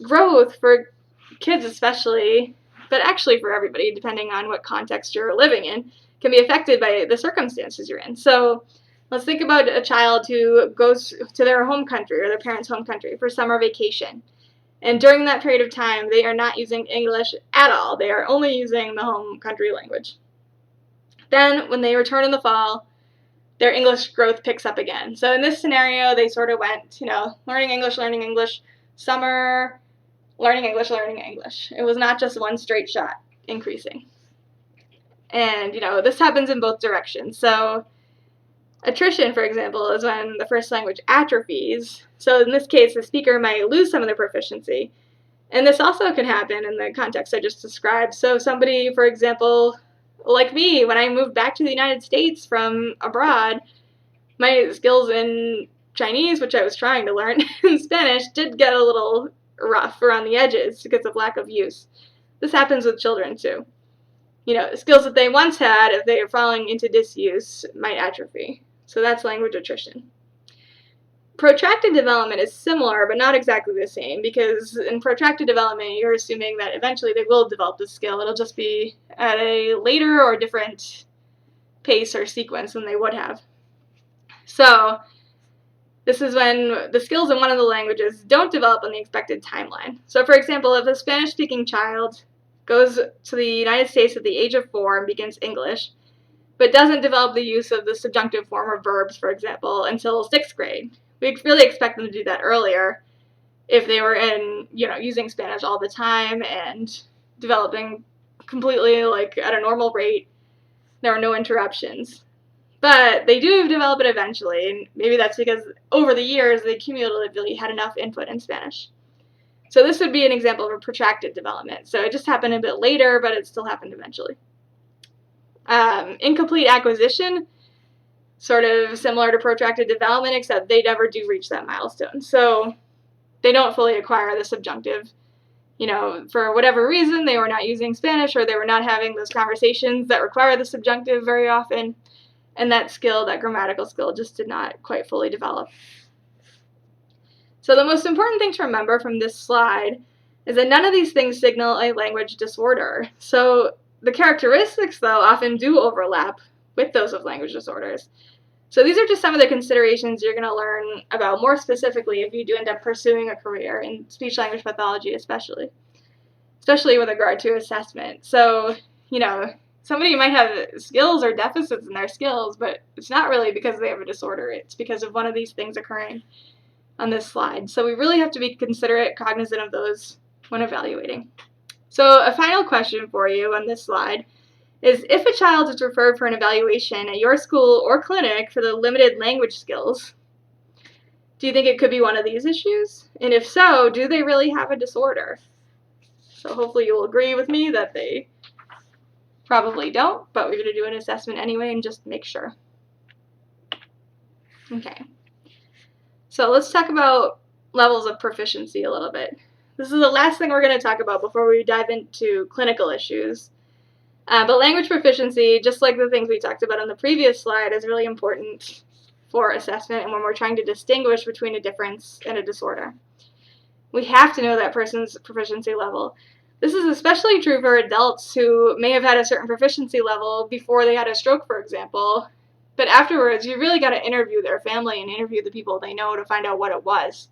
Growth, for kids especially, but actually for everybody, depending on what context you're living in, can be affected by the circumstances you're in. So let's think about a child who goes to their home country or their parents' home country for summer vacation. And during that period of time, they are not using English at all. They are only using the home country language. Then, when they return in the fall, their English growth picks up again. So in this scenario, they sort of went, learning English, summer, learning English. It was not just one straight shot increasing. And, this happens in both directions. So attrition, for example, is when the first language atrophies. So in this case, the speaker might lose some of their proficiency. And this also can happen in the context I just described. So somebody, for example, like me, when I moved back to the United States from abroad, my skills in Chinese, which I was trying to learn, in Spanish, did get a little rough around the edges because of lack of use. This happens with children too. Skills that they once had, if they are falling into disuse, might atrophy. So that's language attrition. Protracted development is similar, but not exactly the same, because in protracted development, you're assuming that eventually they will develop the skill. It'll just be at a later or different pace or sequence than they would have. So this is when the skills in one of the languages don't develop on the expected timeline. So for example, if a Spanish-speaking child goes to the United States at the age of 4 and begins English, but doesn't develop the use of the subjunctive form of verbs, for example, until 6th grade. We'd really expect them to do that earlier if they were using Spanish all the time and developing completely at a normal rate. there were no interruptions. But they do develop it eventually, and maybe that's because over the years they cumulatively had enough input in Spanish. So this would be an example of a protracted development. So it just happened a bit later, but it still happened eventually. Incomplete acquisition, sort of similar to protracted development, except they never do reach that milestone. So they don't fully acquire the subjunctive. For whatever reason, they were not using Spanish, or they were not having those conversations that require the subjunctive very often, and that skill, that grammatical skill, just did not quite fully develop. So the most important thing to remember from this slide is that none of these things signal a language disorder. So the characteristics, though, often do overlap with those of language disorders. So these are just some of the considerations you're going to learn about more specifically if you do end up pursuing a career in speech-language pathology, especially with regard to assessment. So, somebody might have skills or deficits in their skills, but it's not really because they have a disorder. It's because of one of these things occurring on this slide. So we really have to be considerate, cognizant of those when evaluating. So a final question for you on this slide is, if a child is referred for an evaluation at your school or clinic for the limited language skills, do you think it could be one of these issues? And if so, do they really have a disorder? So hopefully you'll agree with me that they probably don't, but we're going to do an assessment anyway and just make sure. Okay. So let's talk about levels of proficiency a little bit. This is the last thing we're going to talk about before we dive into clinical issues. But language proficiency, just like the things we talked about on the previous slide, is really important for assessment and when we're trying to distinguish between a difference and a disorder. We have to know that person's proficiency level. This is especially true for adults who may have had a certain proficiency level before they had a stroke, for example, but afterwards you really got to interview their family and interview the people they know to find out what it was.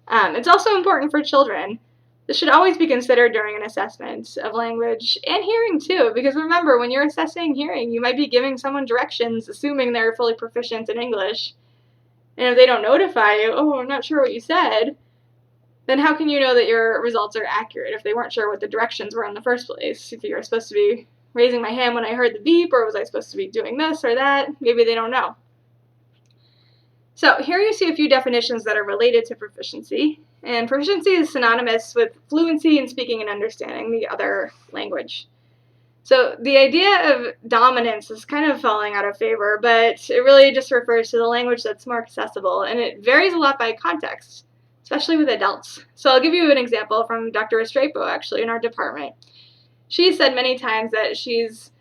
It's also important for children. This should always be considered during an assessment of language and hearing too, because remember, when you're assessing hearing, you might be giving someone directions assuming they're fully proficient in English. And if they don't notify you, oh, I'm not sure what you said, then how can you know that your results are accurate if they weren't sure what the directions were in the first place? If you're supposed to be raising my hand when I heard the beep, or was I supposed to be doing this or that? Maybe they don't know. So here you see a few definitions that are related to proficiency. And proficiency is synonymous with fluency in speaking and understanding the other language. So the idea of dominance is kind of falling out of favor, but it really just refers to the language that's more accessible, and it varies a lot by context, especially with adults. So I'll give you an example from Dr. Estrepo, actually, in our department. She said many times that she's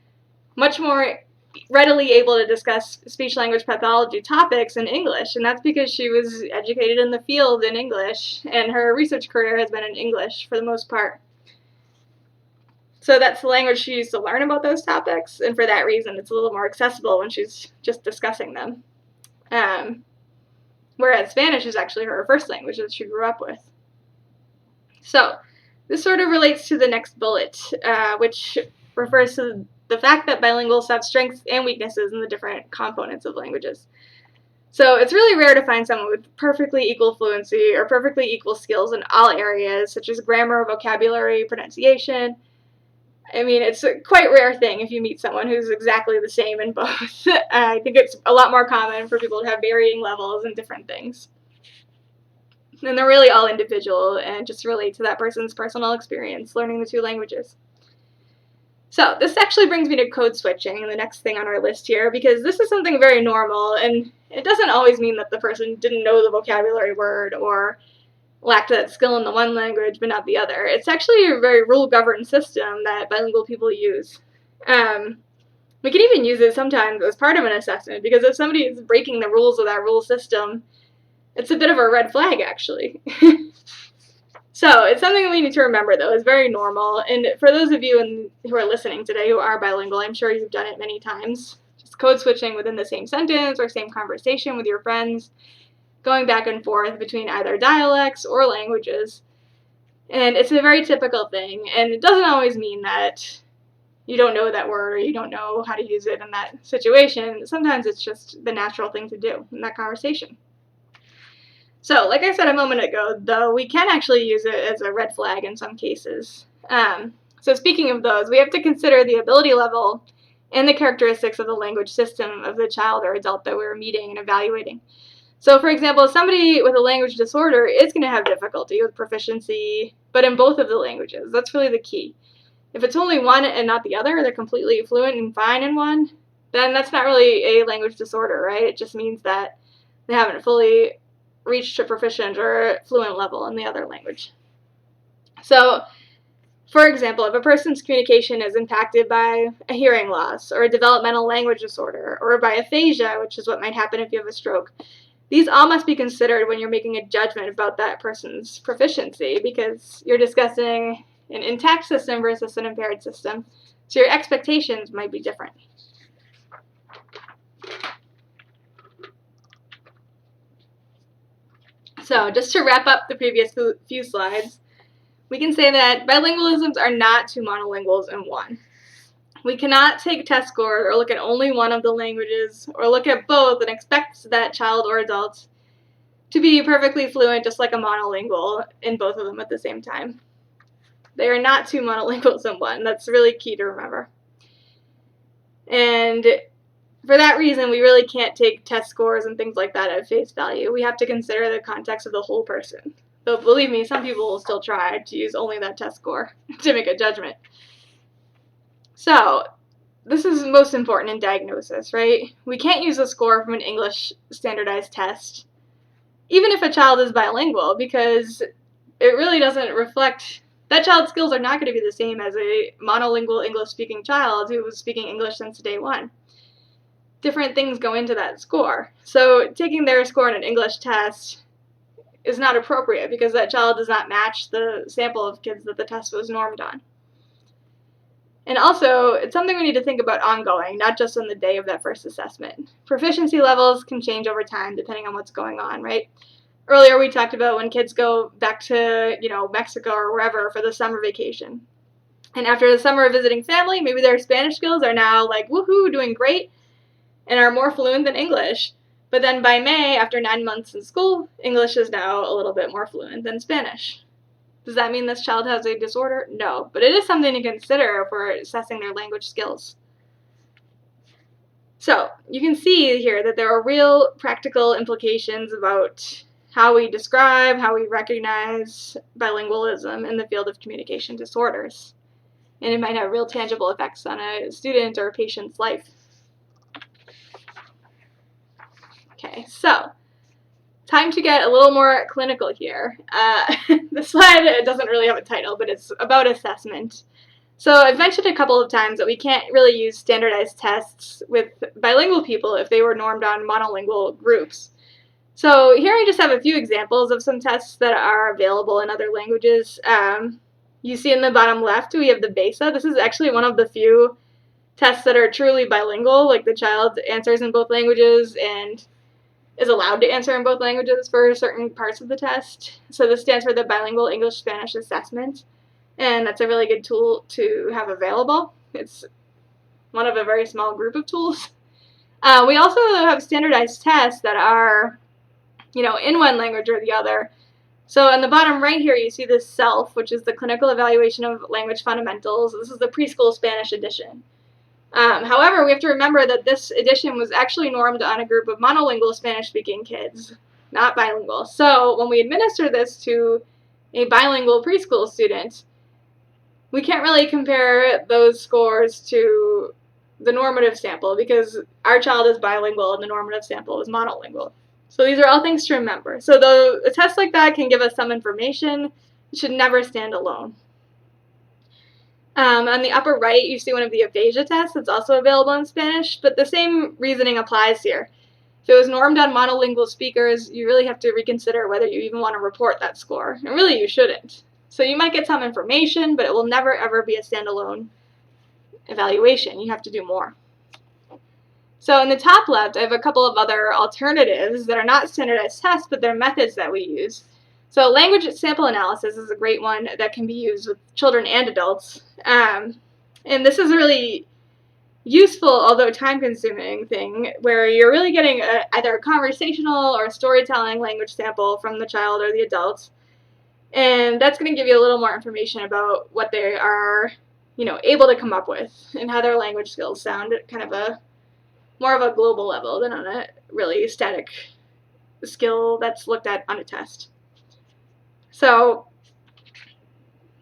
much more readily able to discuss speech-language pathology topics in English, and that's because she was educated in the field in English, and her research career has been in English for the most part. So that's the language she used to learn about those topics, and for that reason it's a little more accessible when she's just discussing them. Whereas Spanish is actually her first language that she grew up with. So this sort of relates to the next bullet, which refers to the fact that bilinguals have strengths and weaknesses in the different components of languages. So it's really rare to find someone with perfectly equal fluency or perfectly equal skills in all areas, such as grammar, vocabulary, pronunciation. I mean, it's a quite rare thing if you meet someone who's exactly the same in both. I think it's a lot more common for people to have varying levels in different things. And they're really all individual and just relate to that person's personal experience learning the two languages. So this actually brings me to code switching, the next thing on our list here, because this is something very normal, and it doesn't always mean that the person didn't know the vocabulary word or lacked that skill in the one language but not the other. It's actually a very rule-governed system that bilingual people use. We can even use it sometimes as part of an assessment, because if somebody is breaking the rules of that rule system, it's a bit of a red flag, actually. So it's something that we need to remember, though. It's very normal. And for those of you who are listening today who are bilingual, I'm sure you've done it many times. Just code switching within the same sentence or same conversation with your friends, going back and forth between either dialects or languages. And it's a very typical thing. And it doesn't always mean that you don't know that word or you don't know how to use it in that situation. Sometimes it's just the natural thing to do in that conversation. So, like I said a moment ago, though, we can actually use it as a red flag in some cases. So speaking of those, we have to consider the ability level and the characteristics of the language system of the child or adult that we're meeting and evaluating. So, for example, somebody with a language disorder is going to have difficulty with proficiency, but in both of the languages. That's really the key. If it's only one and not the other, they're completely fluent and fine in one, then that's not really a language disorder, right? It just means that they haven't fully reached a proficient or fluent level in the other language. So, for example, if a person's communication is impacted by a hearing loss or a developmental language disorder or by aphasia, which is what might happen if you have a stroke, these all must be considered when you're making a judgment about that person's proficiency, because you're discussing an intact system versus an impaired system, so your expectations might be different. So just to wrap up the previous few slides, we can say that bilingualisms are not two monolinguals in one. We cannot take test scores or look at only one of the languages or look at both and expect that child or adult to be perfectly fluent just like a monolingual in both of them at the same time. They are not two monolinguals in one. That's really key to remember. And for that reason, we really can't take test scores and things like that at face value. We have to consider the context of the whole person. Though, believe me, some people will still try to use only that test score to make a judgment. So, this is most important in diagnosis, right? We can't use a score from an English standardized test, even if a child is bilingual, because it really doesn't reflect, that child's skills are not going to be the same as a monolingual English-speaking child who was speaking English since day one. Different things go into that score. So taking their score in an English test is not appropriate because that child does not match the sample of kids that the test was normed on. And also, it's something we need to think about ongoing, not just on the day of that first assessment. Proficiency levels can change over time depending on what's going on, right? Earlier we talked about when kids go back to, Mexico or wherever for the summer vacation. And after the summer of visiting family, maybe their Spanish skills are now like, woohoo, doing great, and are more fluent than English. But then by May, after 9 months in school, English is now a little bit more fluent than Spanish. Does that mean this child has a disorder? No, but it is something to consider if we're assessing their language skills. So, you can see here that there are real practical implications about how we describe, how we recognize bilingualism in the field of communication disorders. And it might have real tangible effects on a student or a patient's life. Okay, so time to get a little more clinical here. The slide doesn't really have a title, but it's about assessment. So I've mentioned a couple of times that we can't really use standardized tests with bilingual people if they were normed on monolingual groups. So here I just have a few examples of some tests that are available in other languages. You see in the bottom left, we have the BESA. This is actually one of the few tests that are truly bilingual, like the child answers in both languages and is allowed to answer in both languages for certain parts of the test. So this stands for the Bilingual English-Spanish Assessment, and that's a really good tool to have available. It's one of a very small group of tools. We also have standardized tests that are, in one language or the other. So on the bottom right here, you see this SELF, which is the Clinical Evaluation of Language Fundamentals. This is the preschool Spanish edition. However, we have to remember that this edition was actually normed on a group of monolingual Spanish-speaking kids, not bilingual. So when we administer this to a bilingual preschool student, we can't really compare those scores to the normative sample because our child is bilingual and the normative sample is monolingual. So these are all things to remember. So though a test like that can give us some information, it should never stand alone. On the upper right, you see one of the aphasia tests that's also available in Spanish, but the same reasoning applies here. If it was normed on monolingual speakers, you really have to reconsider whether you even want to report that score. And really, you shouldn't. So you might get some information, but it will never, ever be a standalone evaluation. You have to do more. So in the top left, I have a couple of other alternatives that are not standardized tests, but they're methods that we use. So language sample analysis is a great one that can be used with children and adults. And this is a really useful, although time-consuming thing, where you're really getting either a conversational or storytelling language sample from the child or the adult. And that's going to give you a little more information about what they are able to come up with, and how their language skills sound at kind of more of a global level than on a really static skill that's looked at on a test. So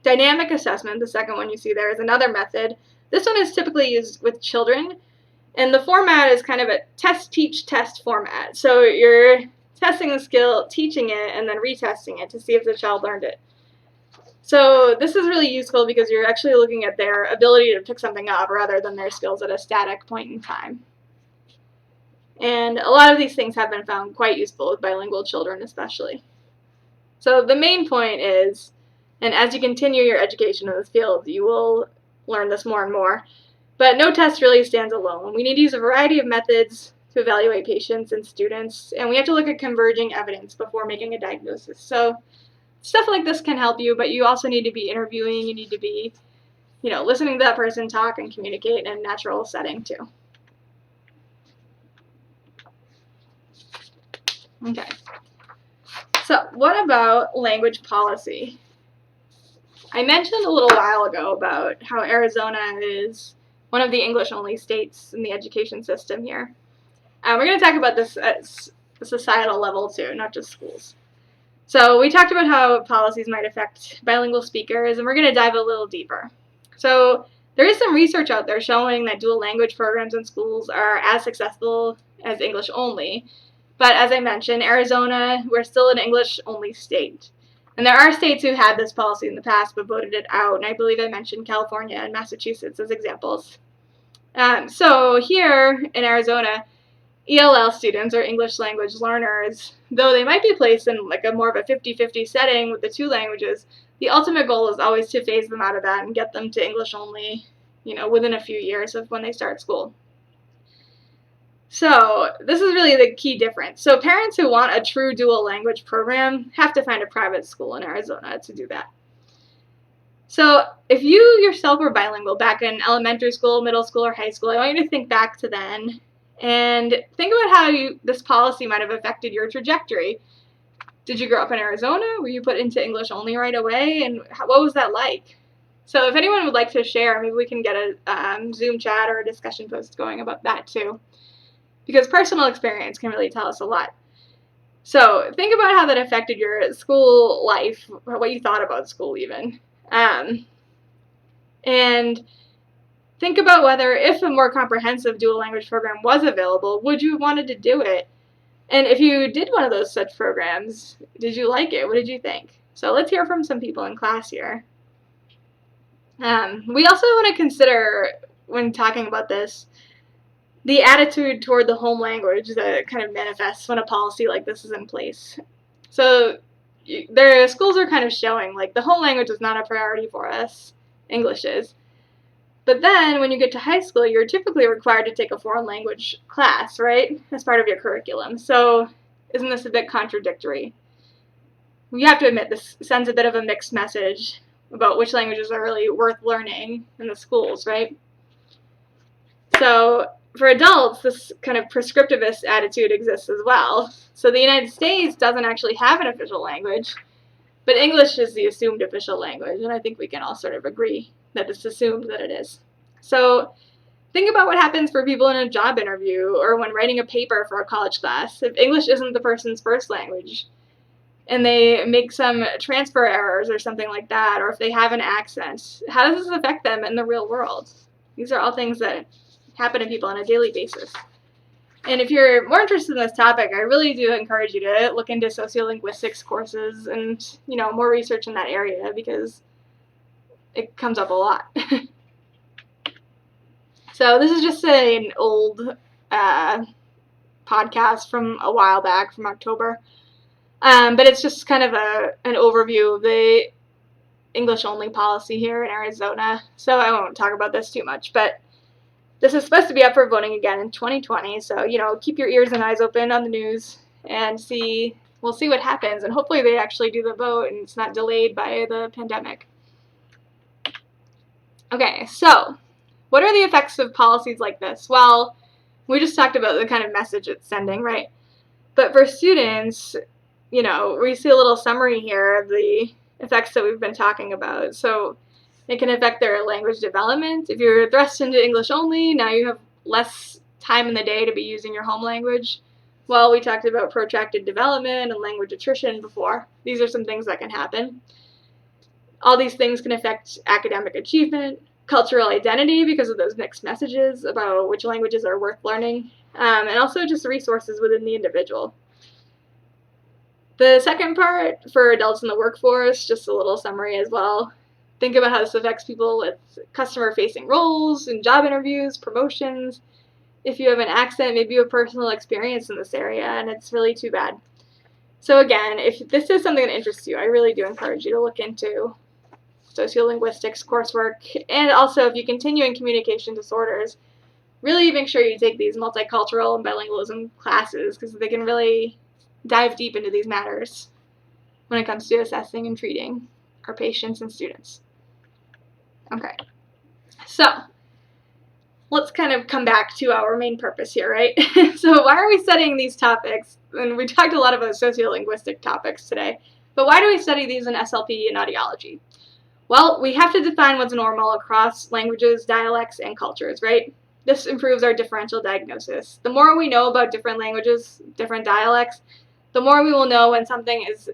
dynamic assessment, the second one you see there, is another method. This one is typically used with children, and the format is kind of a test, teach, test format. So you're testing the skill, teaching it, and then retesting it to see if the child learned it. So this is really useful because you're actually looking at their ability to pick something up rather than their skills at a static point in time. And a lot of these things have been found quite useful with bilingual children especially. So the main point is, and as you continue your education in this field, you will learn this more and more, but no test really stands alone. We need to use a variety of methods to evaluate patients and students, and we have to look at converging evidence before making a diagnosis. So stuff like this can help you, but you also need to be interviewing, you need to be, listening to that person talk and communicate in a natural setting too. Okay. So what about language policy? I mentioned a little while ago about how Arizona is one of the English-only states in the education system here. We're going to talk about this at the societal level too, not just schools. So we talked about how policies might affect bilingual speakers, and we're going to dive a little deeper. So there is some research out there showing that dual language programs in schools are as successful as English only. But as I mentioned, Arizona, we're still an English-only state. And there are states who had this policy in the past but voted it out, and I believe I mentioned California and Massachusetts as examples. So here in Arizona, ELL students, or English language learners, though they might be placed in like a more of a 50-50 setting with the two languages, the ultimate goal is always to phase them out of that and get them to English only, within a few years of when they start school. So this is really the key difference. So parents who want a true dual language program have to find a private school in Arizona to do that. So if you yourself were bilingual back in elementary school, middle school, or high school, I want you to think back to then and think about how this policy might have affected your trajectory. Did you grow up in Arizona? Were you put into English only right away? And what was that like? So if anyone would like to share, maybe we can get a Zoom chat or a discussion post going about that too, because personal experience can really tell us a lot. So think about how that affected your school life, what you thought about school even. And think about whether, if a more comprehensive dual language program was available, would you have wanted to do it? And if you did one of those such programs, did you like it? What did you think? So let's hear from some people in class here. We also want to consider, when talking about this, the attitude toward the home language that kind of manifests when a policy like this is in place. So their schools are kind of showing, like, the home language is not a priority for us. English is. But then when you get to high school, you're typically required to take a foreign language class, right, as part of your curriculum. So isn't this a bit contradictory? We have to admit this sends a bit of a mixed message about which languages are really worth learning in the schools, right? So for adults, this kind of prescriptivist attitude exists as well. So the United States doesn't actually have an official language, but English is the assumed official language, and I think we can all sort of agree that it's assumed that it is. So think about what happens for people in a job interview or when writing a paper for a college class. If English isn't the person's first language and they make some transfer errors or something like that, or if they have an accent, how does this affect them in the real world? These are all things that happen to people on a daily basis. And if you're more interested in this topic, I really do encourage you to look into sociolinguistics courses and, more research in that area, because it comes up a lot. So this is just an old podcast from a while back, from October. But it's just kind of an overview of the English-only policy here in Arizona. So I won't talk about this too much, but this is supposed to be up for voting again in 2020. So, keep your ears and eyes open on the news and we'll see what happens. And hopefully they actually do the vote and it's not delayed by the pandemic. Okay, so what are the effects of policies like this? Well, we just talked about the kind of message it's sending, right? But for students, we see a little summary here of the effects that we've been talking about. So It can affect their language development. If you're thrust into English only, now you have less time in the day to be using your home language. Well, we talked about protracted development and language attrition before. These are some things that can happen. All these things can affect academic achievement, cultural identity because of those mixed messages about which languages are worth learning, and also just resources within the individual. The second part for adults in the workforce, just a little summary as well. Think about how this affects people with customer-facing roles and job interviews, promotions. If you have an accent, maybe you have personal experience in this area, and it's really too bad. So again, if this is something that interests you, I really do encourage you to look into sociolinguistics coursework, and also if you continue in communication disorders, really make sure you take these multicultural and bilingualism classes because they can really dive deep into these matters when it comes to assessing and treating our patients and students. Okay, so let's kind of come back to our main purpose here, right? So why are we studying these topics? And we talked a lot about sociolinguistic topics today, but why do we study these in SLP and audiology? Well, we have to define what's normal across languages, dialects, and cultures, right? This improves our differential diagnosis. The more we know about different languages, different dialects, the more we will know when something is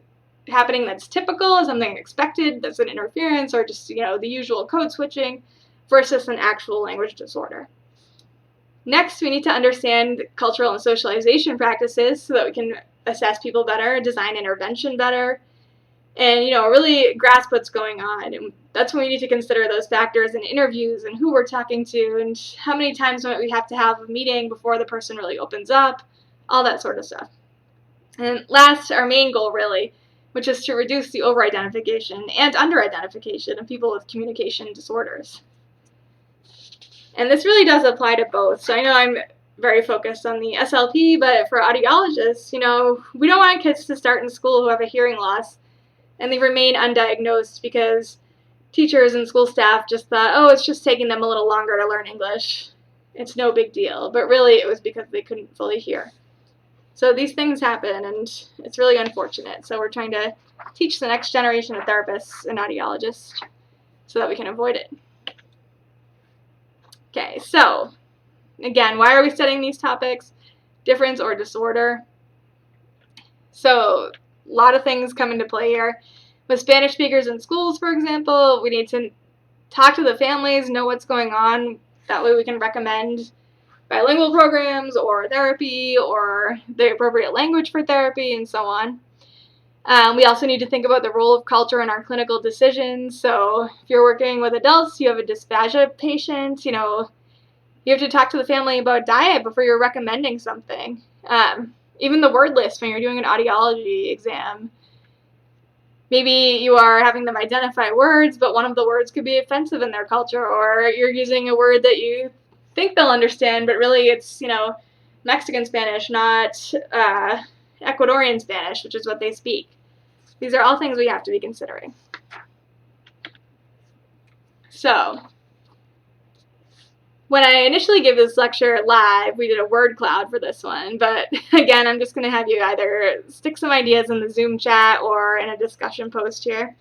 happening that's typical, something expected, that's an interference, or just, the usual code switching, versus an actual language disorder. Next, we need to understand cultural and socialization practices so that we can assess people better, design intervention better, and really grasp what's going on. And that's when we need to consider those factors in interviews and who we're talking to and how many times might we have to have a meeting before the person really opens up, all that sort of stuff. And last, our main goal really, which is to reduce the over-identification and under-identification of people with communication disorders. And this really does apply to both. So I know I'm very focused on the SLP, but for audiologists, we don't want kids to start in school who have a hearing loss and they remain undiagnosed because teachers and school staff just thought, oh, it's just taking them a little longer to learn English. It's no big deal. But really, it was because they couldn't fully hear. So these things happen, and it's really unfortunate. So we're trying to teach the next generation of therapists and audiologists so that we can avoid it. Okay, so again, why are we studying these topics? Difference or disorder. So a lot of things come into play here. With Spanish speakers in schools, for example, we need to talk to the families, know what's going on. That way we can recommend bilingual programs or therapy or the appropriate language for therapy and so on. We also need to think about the role of culture in our clinical decisions. So if you're working with adults, you have a dysphagia patient, you have to talk to the family about diet before you're recommending something. Even the word list when you're doing an audiology exam. Maybe you are having them identify words, but one of the words could be offensive in their culture, or you're using a word that you think they'll understand, but really it's, Mexican Spanish, not Ecuadorian Spanish, which is what they speak. These are all things we have to be considering. So, when I initially gave this lecture live, we did a word cloud for this one, but again, I'm just going to have you either stick some ideas in the Zoom chat or in a discussion post here.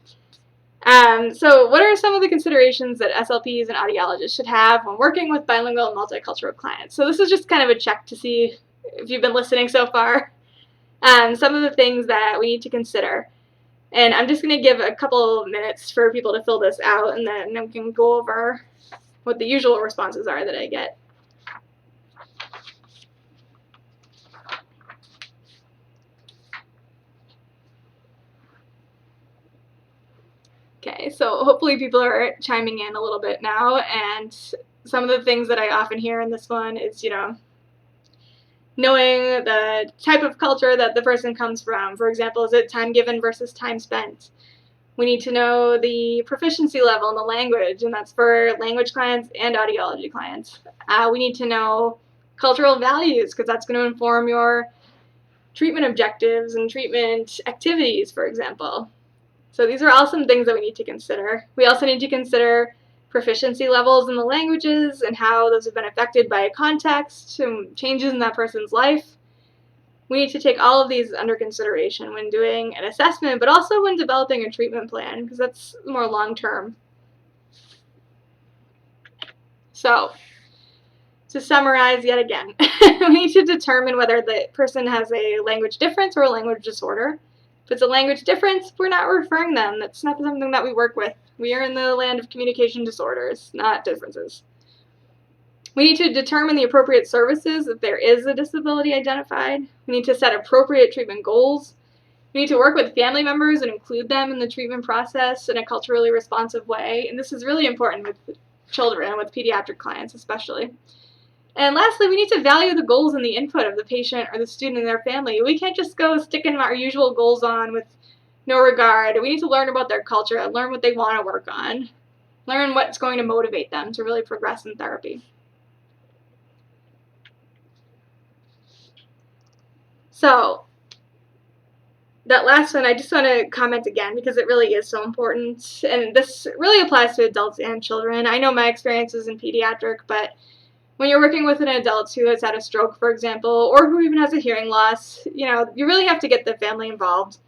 So what are some of the considerations that SLPs and audiologists should have when working with bilingual and multicultural clients? So this is just kind of a check to see if you've been listening so far. Some of the things that we need to consider. And I'm just going to give a couple minutes for people to fill this out, and then we can go over what the usual responses are that I get. Okay, so hopefully people are chiming in a little bit now, and some of the things that I often hear in this one is, knowing the type of culture that the person comes from. For example, is it time given versus time spent? We need to know the proficiency level in the language, and that's for language clients and audiology clients. We need to know cultural values, because that's going to inform your treatment objectives and treatment activities, for example. So these are all some things that we need to consider. We also need to consider proficiency levels in the languages and how those have been affected by context and changes in that person's life. We need to take all of these under consideration when doing an assessment, but also when developing a treatment plan, because that's more long-term. So, to summarize yet again, we need to determine whether the person has a language difference or a language disorder. If it's a language difference, we're not referring them. That's not something that we work with. We are in the land of communication disorders, not differences. We need to determine the appropriate services if there is a disability identified. We need to set appropriate treatment goals. We need to work with family members and include them in the treatment process in a culturally responsive way. And this is really important with children, with pediatric clients especially. And lastly, we need to value the goals and the input of the patient or the student and their family. We can't just go sticking our usual goals on with no regard. We need to learn about their culture and learn what they want to work on. Learn what's going to motivate them to really progress in therapy. So, that last one, I just want to comment again because it really is so important. And this really applies to adults and children. I know my experience is in pediatric, but when you're working with an adult who has had a stroke, for example, or who even has a hearing loss, you really have to get the family involved.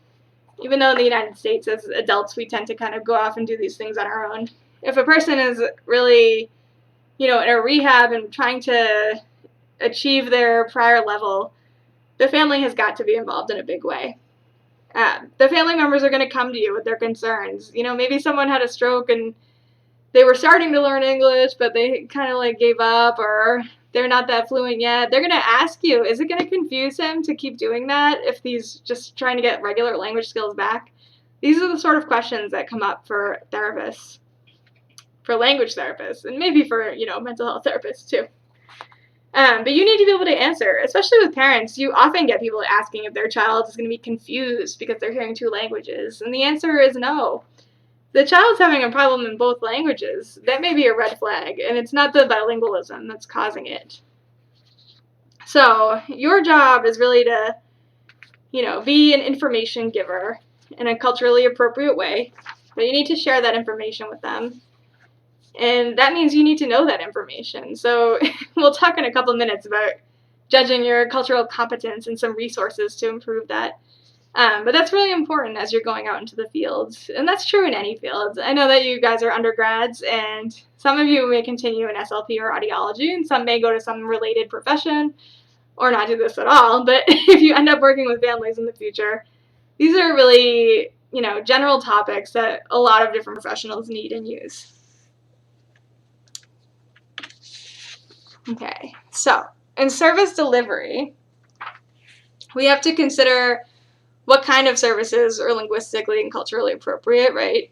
Even though in the United States, as adults, we tend to kind of go off and do these things on our own. If a person is really, in a rehab and trying to achieve their prior level, the family has got to be involved in a big way. The family members are going to come to you with their concerns. Maybe someone had a stroke and they were starting to learn English, but they kind of gave up, or they're not that fluent yet. They're going to ask you, is it going to confuse him to keep doing that if he's just trying to get regular language skills back? These are the sort of questions that come up for therapists, for language therapists, and maybe for, mental health therapists too. But you need to be able to answer, especially with parents. You often get people asking if their child is going to be confused because they're hearing two languages, and the answer is no. The child's having a problem in both languages. That may be a red flag, and it's not the bilingualism that's causing it. So your job is really to, be an information giver in a culturally appropriate way, but you need to share that information with them. And that means you need to know that information. So we'll talk in a couple of minutes about judging your cultural competence and some resources to improve that. But that's really important as you're going out into the field. And that's true in any field. I know that you guys are undergrads, and some of you may continue in SLP or audiology, and some may go to some related profession or not do this at all. But if you end up working with families in the future, these are really, general topics that a lot of different professionals need and use. Okay, so in service delivery, we have to consider what kind of services are linguistically and culturally appropriate, right?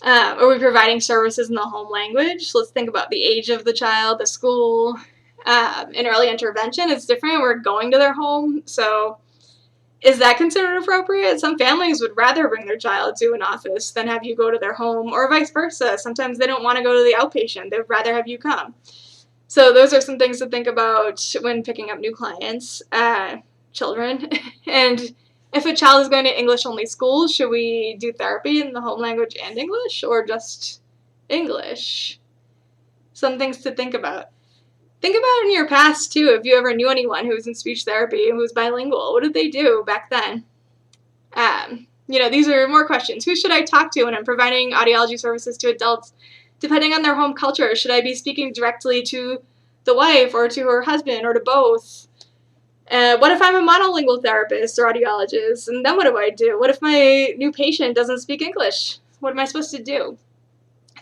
Are we providing services in the home language? So let's think about the age of the child, the school. In early intervention, it's different. We're going to their home. So is that considered appropriate? Some families would rather bring their child to an office than have you go to their home, or vice versa. Sometimes they don't want to go to the outpatient. They'd rather have you come. So those are some things to think about when picking up new clients, children. And if a child is going to English-only schools, should we do therapy in the home language and English, or just English? Some things to think about. Think about in your past, too, if you ever knew anyone who was in speech therapy and who was bilingual. What did they do back then? These are more questions. Who should I talk to when I'm providing audiology services to adults? Depending on their home culture, should I be speaking directly to the wife or to her husband or to both? What if I'm a monolingual therapist or audiologist? And then what do I do? What if my new patient doesn't speak English? What am I supposed to do?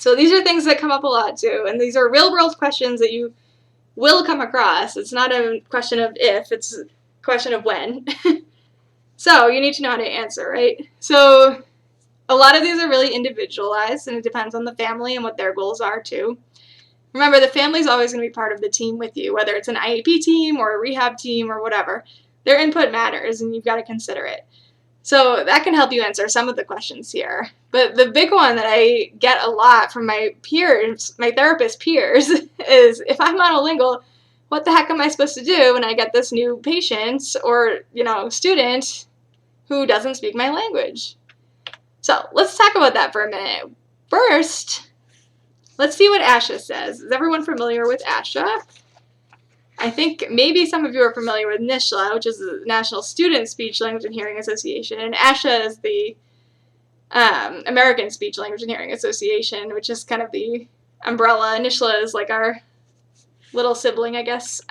So these are things that come up a lot too. And these are real-world questions that you will come across. It's not a question of if, it's a question of when. So you need to know how to answer, right? So a lot of these are really individualized, and it depends on the family and what their goals are too. Remember, the family's always going to be part of the team with you, whether it's an IEP team or a rehab team or whatever. Their input matters, and you've got to consider it. So that can help you answer some of the questions here. But the big one that I get a lot from my peers, my therapist peers, is if I'm monolingual, what the heck am I supposed to do when I get this new patient or, student who doesn't speak my language? So let's talk about that for a minute. First, let's see what ASHA says. Is everyone familiar with ASHA? I think maybe some of you are familiar with NSHLA, which is the National Student Speech Language and Hearing Association, and ASHA is the American Speech Language and Hearing Association, which is kind of the umbrella. NSHLA is like our little sibling, I guess.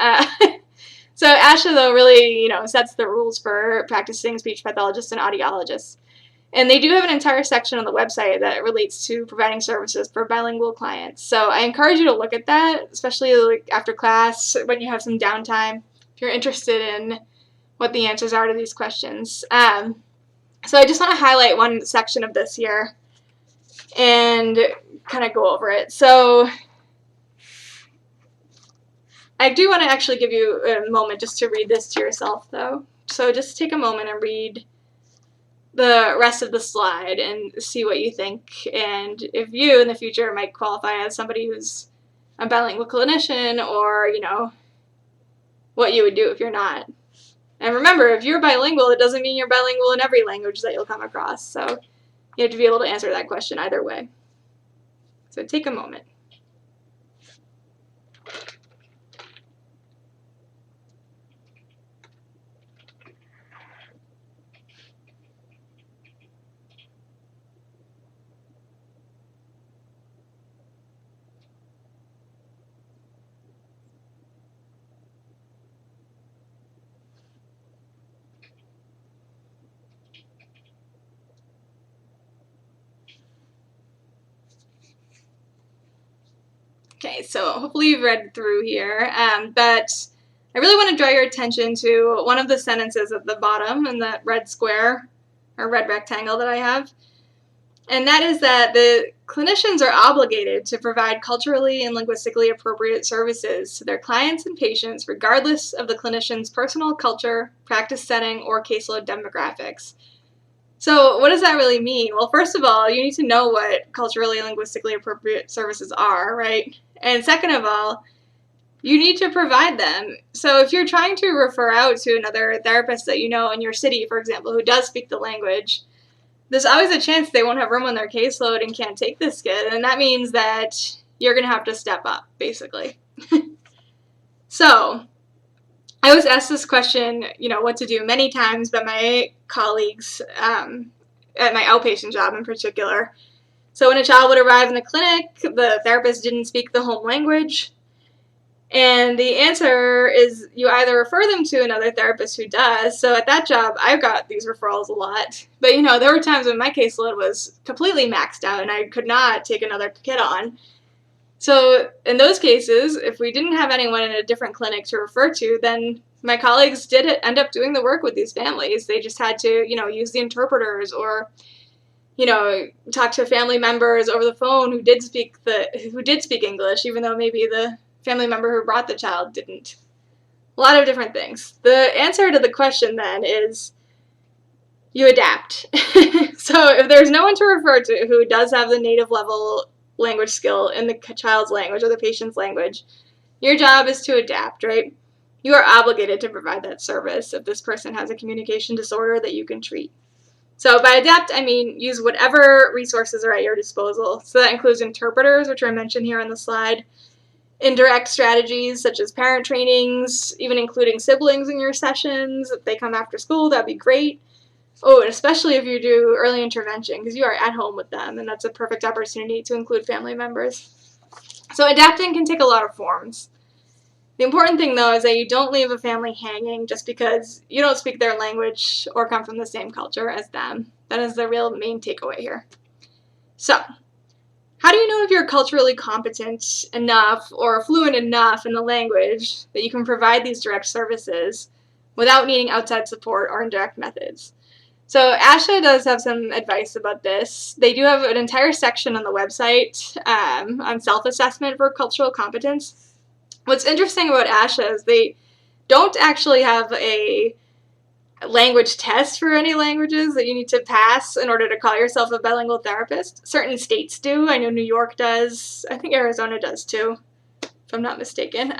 So ASHA, though, really, sets the rules for practicing speech pathologists and audiologists. And they do have an entire section on the website that relates to providing services for bilingual clients. So I encourage you to look at that, especially like after class, when you have some downtime, if you're interested in what the answers are to these questions. So I just want to highlight one section of this here and kind of go over it. So I do want to actually give you a moment just to read this to yourself, though. So just take a moment and read the rest of the slide and see what you think, and if you in the future might qualify as somebody who's a bilingual clinician, or what you would do if you're not. And remember, if you're bilingual, it doesn't mean you're bilingual in every language that you'll come across, so you have to be able to answer that question either way. So take a moment. Okay, so hopefully you've read through here, but I really want to draw your attention to one of the sentences at the bottom in that red square, or red rectangle that I have, and that is that the clinicians are obligated to provide culturally and linguistically appropriate services to their clients and patients regardless of the clinician's personal culture, practice setting, or caseload demographics. So what does that really mean? Well, first of all, you need to know what culturally and linguistically appropriate services are, right? And second of all, you need to provide them. So if you're trying to refer out to another therapist that you know in your city, for example, who does speak the language, there's always a chance they won't have room on their caseload and can't take this kid, and that means that you're going to have to step up, basically. So I was asked this question, what to do many times by my colleagues at my outpatient job in particular. So when a child would arrive in the clinic, the therapist didn't speak the home language, and the answer is you either refer them to another therapist who does. So at that job, I got these referrals a lot. But, there were times when my caseload was completely maxed out and I could not take another kid on. So in those cases, if we didn't have anyone in a different clinic to refer to, then my colleagues did end up doing the work with these families. They just had to, use the interpreters, or talk to family members over the phone who did speak English, even though maybe the family member who brought the child didn't. A lot of different things. The answer to the question then is you adapt. So if there's no one to refer to who does have the native level language skill in the child's language or the patient's language, your job is to adapt, right? You are obligated to provide that service if this person has a communication disorder that you can treat. So by adapt, I mean use whatever resources are at your disposal. So that includes interpreters, which are mentioned here on the slide, indirect strategies such as parent trainings, even including siblings in your sessions. If they come after school, that'd be great. Oh, and especially if you do early intervention, because you are at home with them, and that's a perfect opportunity to include family members. So adapting can take a lot of forms. The important thing, though, is that you don't leave a family hanging just because you don't speak their language or come from the same culture as them. That is the real main takeaway here. So, how do you know if you're culturally competent enough or fluent enough in the language that you can provide these direct services without needing outside support or indirect methods? So ASHA does have some advice about this. They do have an entire section on the website on self-assessment for cultural competence. What's interesting about ASHA is they don't actually have a language test for any languages that you need to pass in order to call yourself a bilingual therapist. Certain states do. I know New York does. I think Arizona does too, if I'm not mistaken.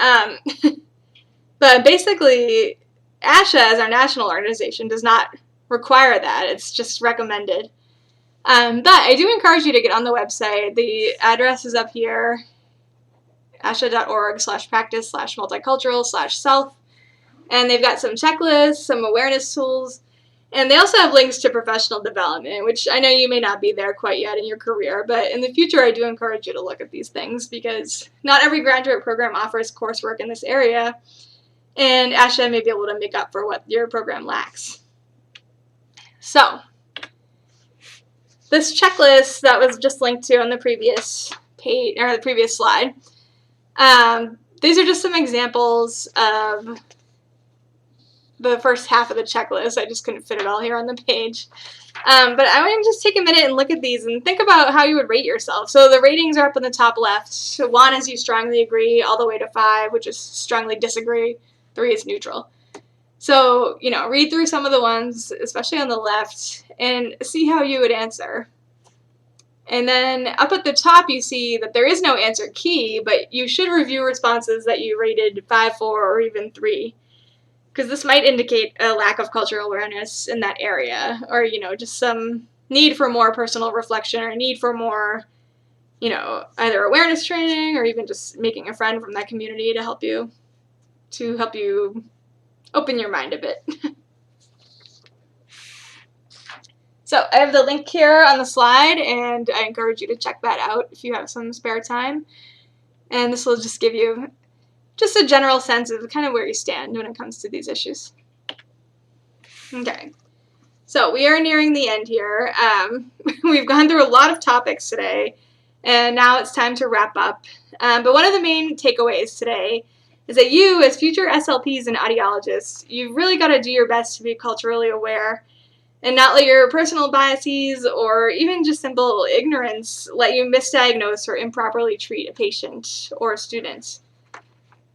But basically, ASHA, as our national organization, does not require that. It's just recommended. But I do encourage you to get on the website. The address is up here, asha.org/practice/multicultural/self. And they've got some checklists, some awareness tools, And they also have links to professional development, which I know you may not be there quite yet in your career, but in the future I do encourage you to look at these things because not every graduate program offers coursework in this area, and ASHA may be able to make up for what your program lacks. So, this checklist that was just linked to on the previous page, or the previous slide, these are just some examples of the first half of the checklist. I just couldn't fit it all here on the page. But I want to just take a minute and look at these and think about how you would rate yourself. So the ratings are up in the top left. So 1 is you strongly agree, all the way to 5, which is strongly disagree. 3 is neutral. So, read through some of the ones, especially on the left, and see how you would answer. And then up at the top, you see that there is no answer key, but you should review responses that you rated 5, 4, or even 3. Because this might indicate a lack of cultural awareness in that area, or, just some need for more personal reflection, or a need for more, either awareness training, or even just making a friend from that community to help you open your mind a bit. So I have the link here on the slide, and I encourage you to check that out if you have some spare time. And this will just give you just a general sense of kind of where you stand when it comes to these issues. Okay, so we are nearing the end here. We've gone through a lot of topics today, and now it's time to wrap up. But one of the main takeaways today is that you, as future SLPs and audiologists, you've really got to do your best to be culturally aware and not let your personal biases or even just simple ignorance let you misdiagnose or improperly treat a patient or a student.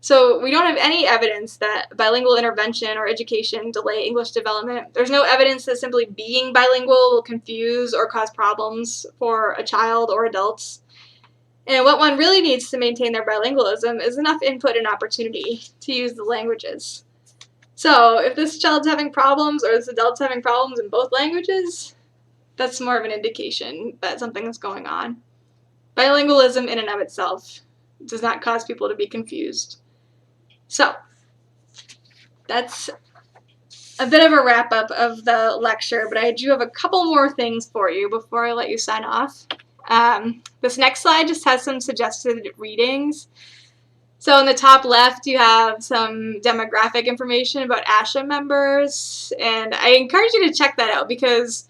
So we don't have any evidence that bilingual intervention or education delay English development. There's no evidence that simply being bilingual will confuse or cause problems for a child or adults. And what one really needs to maintain their bilingualism is enough input and opportunity to use the languages. So if this child's having problems or this adult's having problems in both languages, that's more of an indication that something is going on. Bilingualism in and of itself does not cause people to be confused. So that's a bit of a wrap-up of the lecture, but I do have a couple more things for you before I let you sign off. This next slide just has some suggested readings. So in the top left, you have some demographic information about ASHA members, and I encourage you to check that out because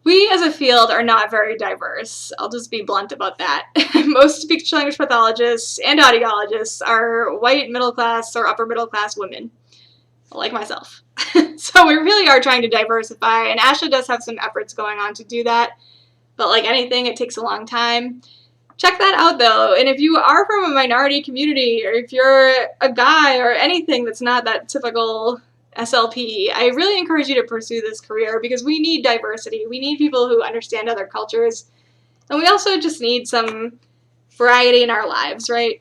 we as a field are not very diverse. I'll just be blunt about that. Most speech-language pathologists and audiologists are white, middle-class, or upper-middle-class women, like myself. So we really are trying to diversify, and ASHA does have some efforts going on to do that, but like anything, it takes a long time. Check that out, though, and if you are from a minority community, or if you're a guy or anything that's not that typical SLP, I really encourage you to pursue this career because we need diversity. We need people who understand other cultures, and we also just need some variety in our lives, right?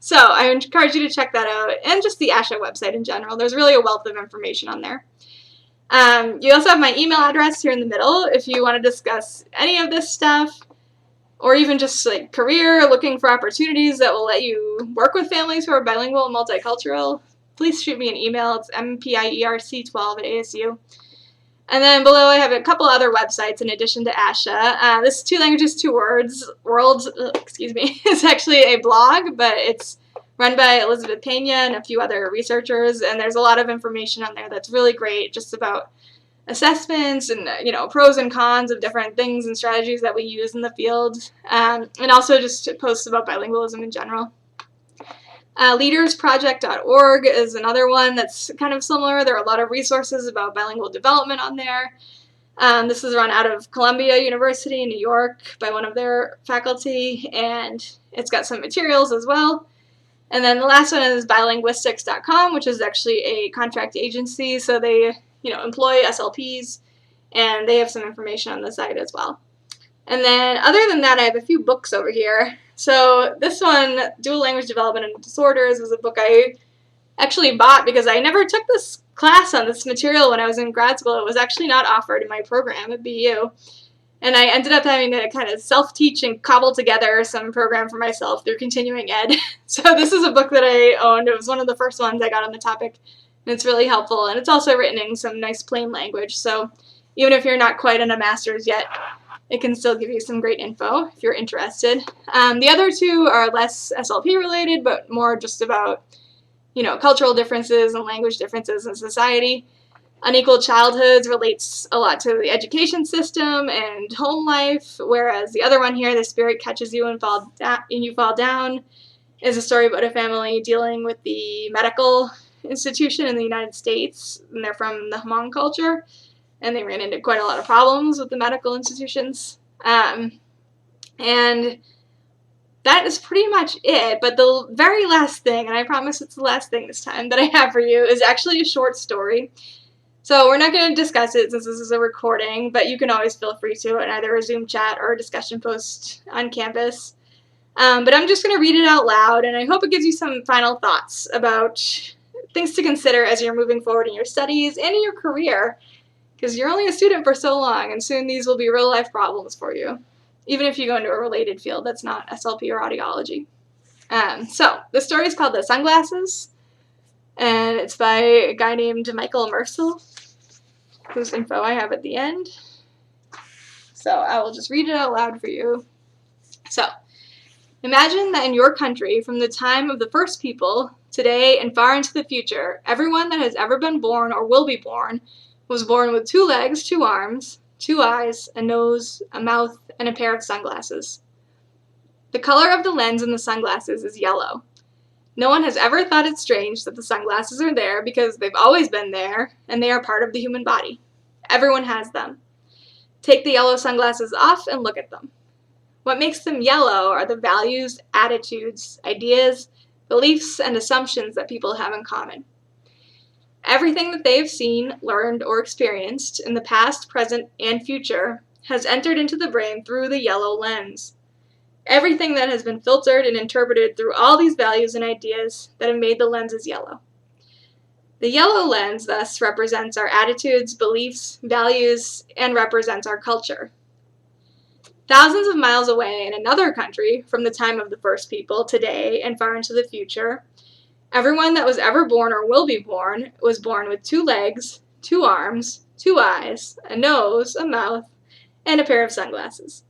So I encourage you to check that out, and just the ASHA website in general. There's really a wealth of information on there. You also have my email address here in the middle if you want to discuss any of this stuff, or even just like career, looking for opportunities that will let you work with families who are bilingual and multicultural. Please shoot me an email. It's mpierc12@asu. And then below I have a couple other websites in addition to ASHA. This 2 Languages, 2 Words, is actually a blog, but it's run by Elizabeth Pena and a few other researchers, and there's a lot of information on there that's really great just about assessments and pros and cons of different things and strategies that we use in the field, and also just posts about bilingualism in general. Leadersproject.org is another one that's kind of similar. There are a lot of resources about bilingual development on there. This is run out of Columbia University in New York by one of their faculty, and it's got some materials as well. And then the last one is bilinguistics.com, which is actually a contract agency, so they employ SLPs, and they have some information on the site as well. And then other than that, I have a few books over here. So this one, Dual Language Development and Disorders, was a book I actually bought because I never took this class on this material when I was in grad school. It was actually not offered in my program at BU. And I ended up having to kind of self-teach and cobble together some program for myself through continuing ed. So this is a book that I owned. It was one of the first ones I got on the topic And it's really helpful, and it's also written in some nice plain language, so even if you're not quite in a master's yet, it can still give you some great info if you're interested. The other two are less SLP related, but more just about, cultural differences and language differences in society. Unequal Childhoods relates a lot to the education system and home life, whereas the other one here, The Spirit Catches You and You Fall Down, is a story about a family dealing with the medical institution in the United States, and they're from the Hmong culture, and they ran into quite a lot of problems with the medical institutions. And that is pretty much it, but the very last thing, and I promise it's the last thing this time that I have for you, is actually a short story. So we're not going to discuss it since this is a recording, but you can always feel free to in either a Zoom chat or a discussion post on campus. But I'm just going to read it out loud, and I hope it gives you some final thoughts about things to consider as you're moving forward in your studies and in your career, because you're only a student for so long, and soon these will be real-life problems for you, even if you go into a related field that's not SLP or audiology. So the story is called The Sunglasses, and it's by a guy named Michael Mercel, whose info I have at the end. So I will just read it out loud for you. So, imagine that in your country, from the time of the first people, today and far into the future, everyone that has ever been born or will be born was born with 2 legs, 2 arms, 2 eyes, a nose, a mouth, and a pair of sunglasses. The color of the lens in the sunglasses is yellow. No one has ever thought it strange that the sunglasses are there because they've always been there, and they are part of the human body. Everyone has them. Take the yellow sunglasses off and look at them. What makes them yellow are the values, attitudes, ideas, beliefs, and assumptions that people have in common. Everything that they have seen, learned, or experienced in the past, present, and future has entered into the brain through the yellow lens. Everything that has been filtered and interpreted through all these values and ideas that have made the lenses yellow. The yellow lens, thus, represents our attitudes, beliefs, values, and represents our culture. Thousands of miles away in another country, from the time of the first people, today, and far into the future, everyone that was ever born or will be born was born with 2 legs, 2 arms, 2 eyes, a nose, a mouth, and a pair of sunglasses.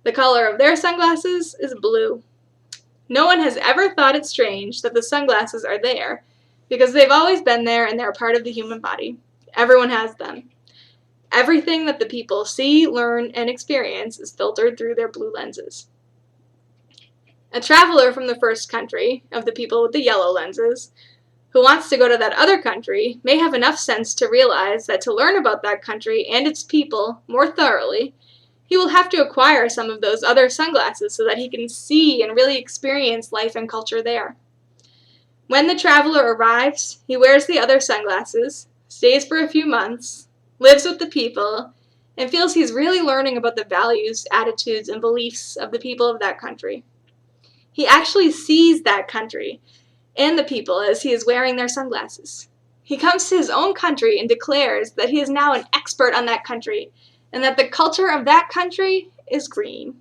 The color of their sunglasses is blue. No one has ever thought it strange that the sunglasses are there, because they've always been there and they're part of the human body. Everyone has them. Everything that the people see, learn, and experience is filtered through their blue lenses. A traveler from the first country, of the people with the yellow lenses, who wants to go to that other country may have enough sense to realize that to learn about that country and its people more thoroughly, he will have to acquire some of those other sunglasses so that he can see and really experience life and culture there. When the traveler arrives, he wears the other sunglasses, stays for a few months, lives with the people, and feels he's really learning about the values, attitudes, and beliefs of the people of that country. He actually sees that country and the people as he is wearing their sunglasses. He comes to his own country and declares that he is now an expert on that country, and that the culture of that country is green.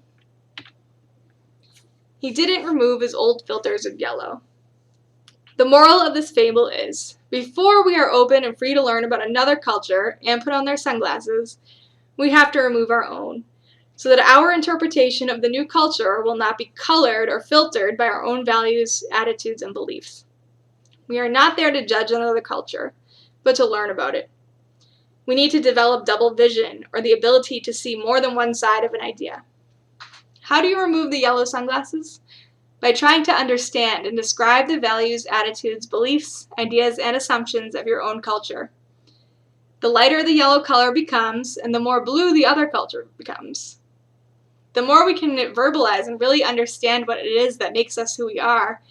He didn't remove his old filters of yellow. The moral of this fable is, before we are open and free to learn about another culture and put on their sunglasses, we have to remove our own, so that our interpretation of the new culture will not be colored or filtered by our own values, attitudes, and beliefs. We are not there to judge another culture, but to learn about it. We need to develop double vision, or the ability to see more than one side of an idea. How do you remove the yellow sunglasses? By trying to understand and describe the values, attitudes, beliefs, ideas, and assumptions of your own culture. The lighter the yellow color becomes, and the more blue the other culture becomes. The more we can verbalize and really understand what it is that makes us who we are,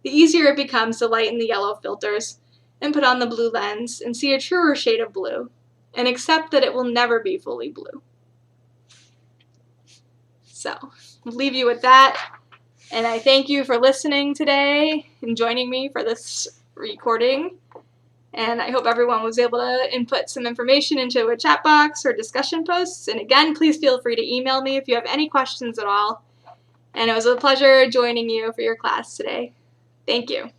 the easier it becomes to lighten the yellow filters and put on the blue lens and see a truer shade of blue, and accept that it will never be fully blue. So, I'll leave you with that, and I thank you for listening today and joining me for this recording, and I hope everyone was able to input some information into a chat box or discussion posts, and again, please feel free to email me if you have any questions at all, and it was a pleasure joining you for your class today. Thank you.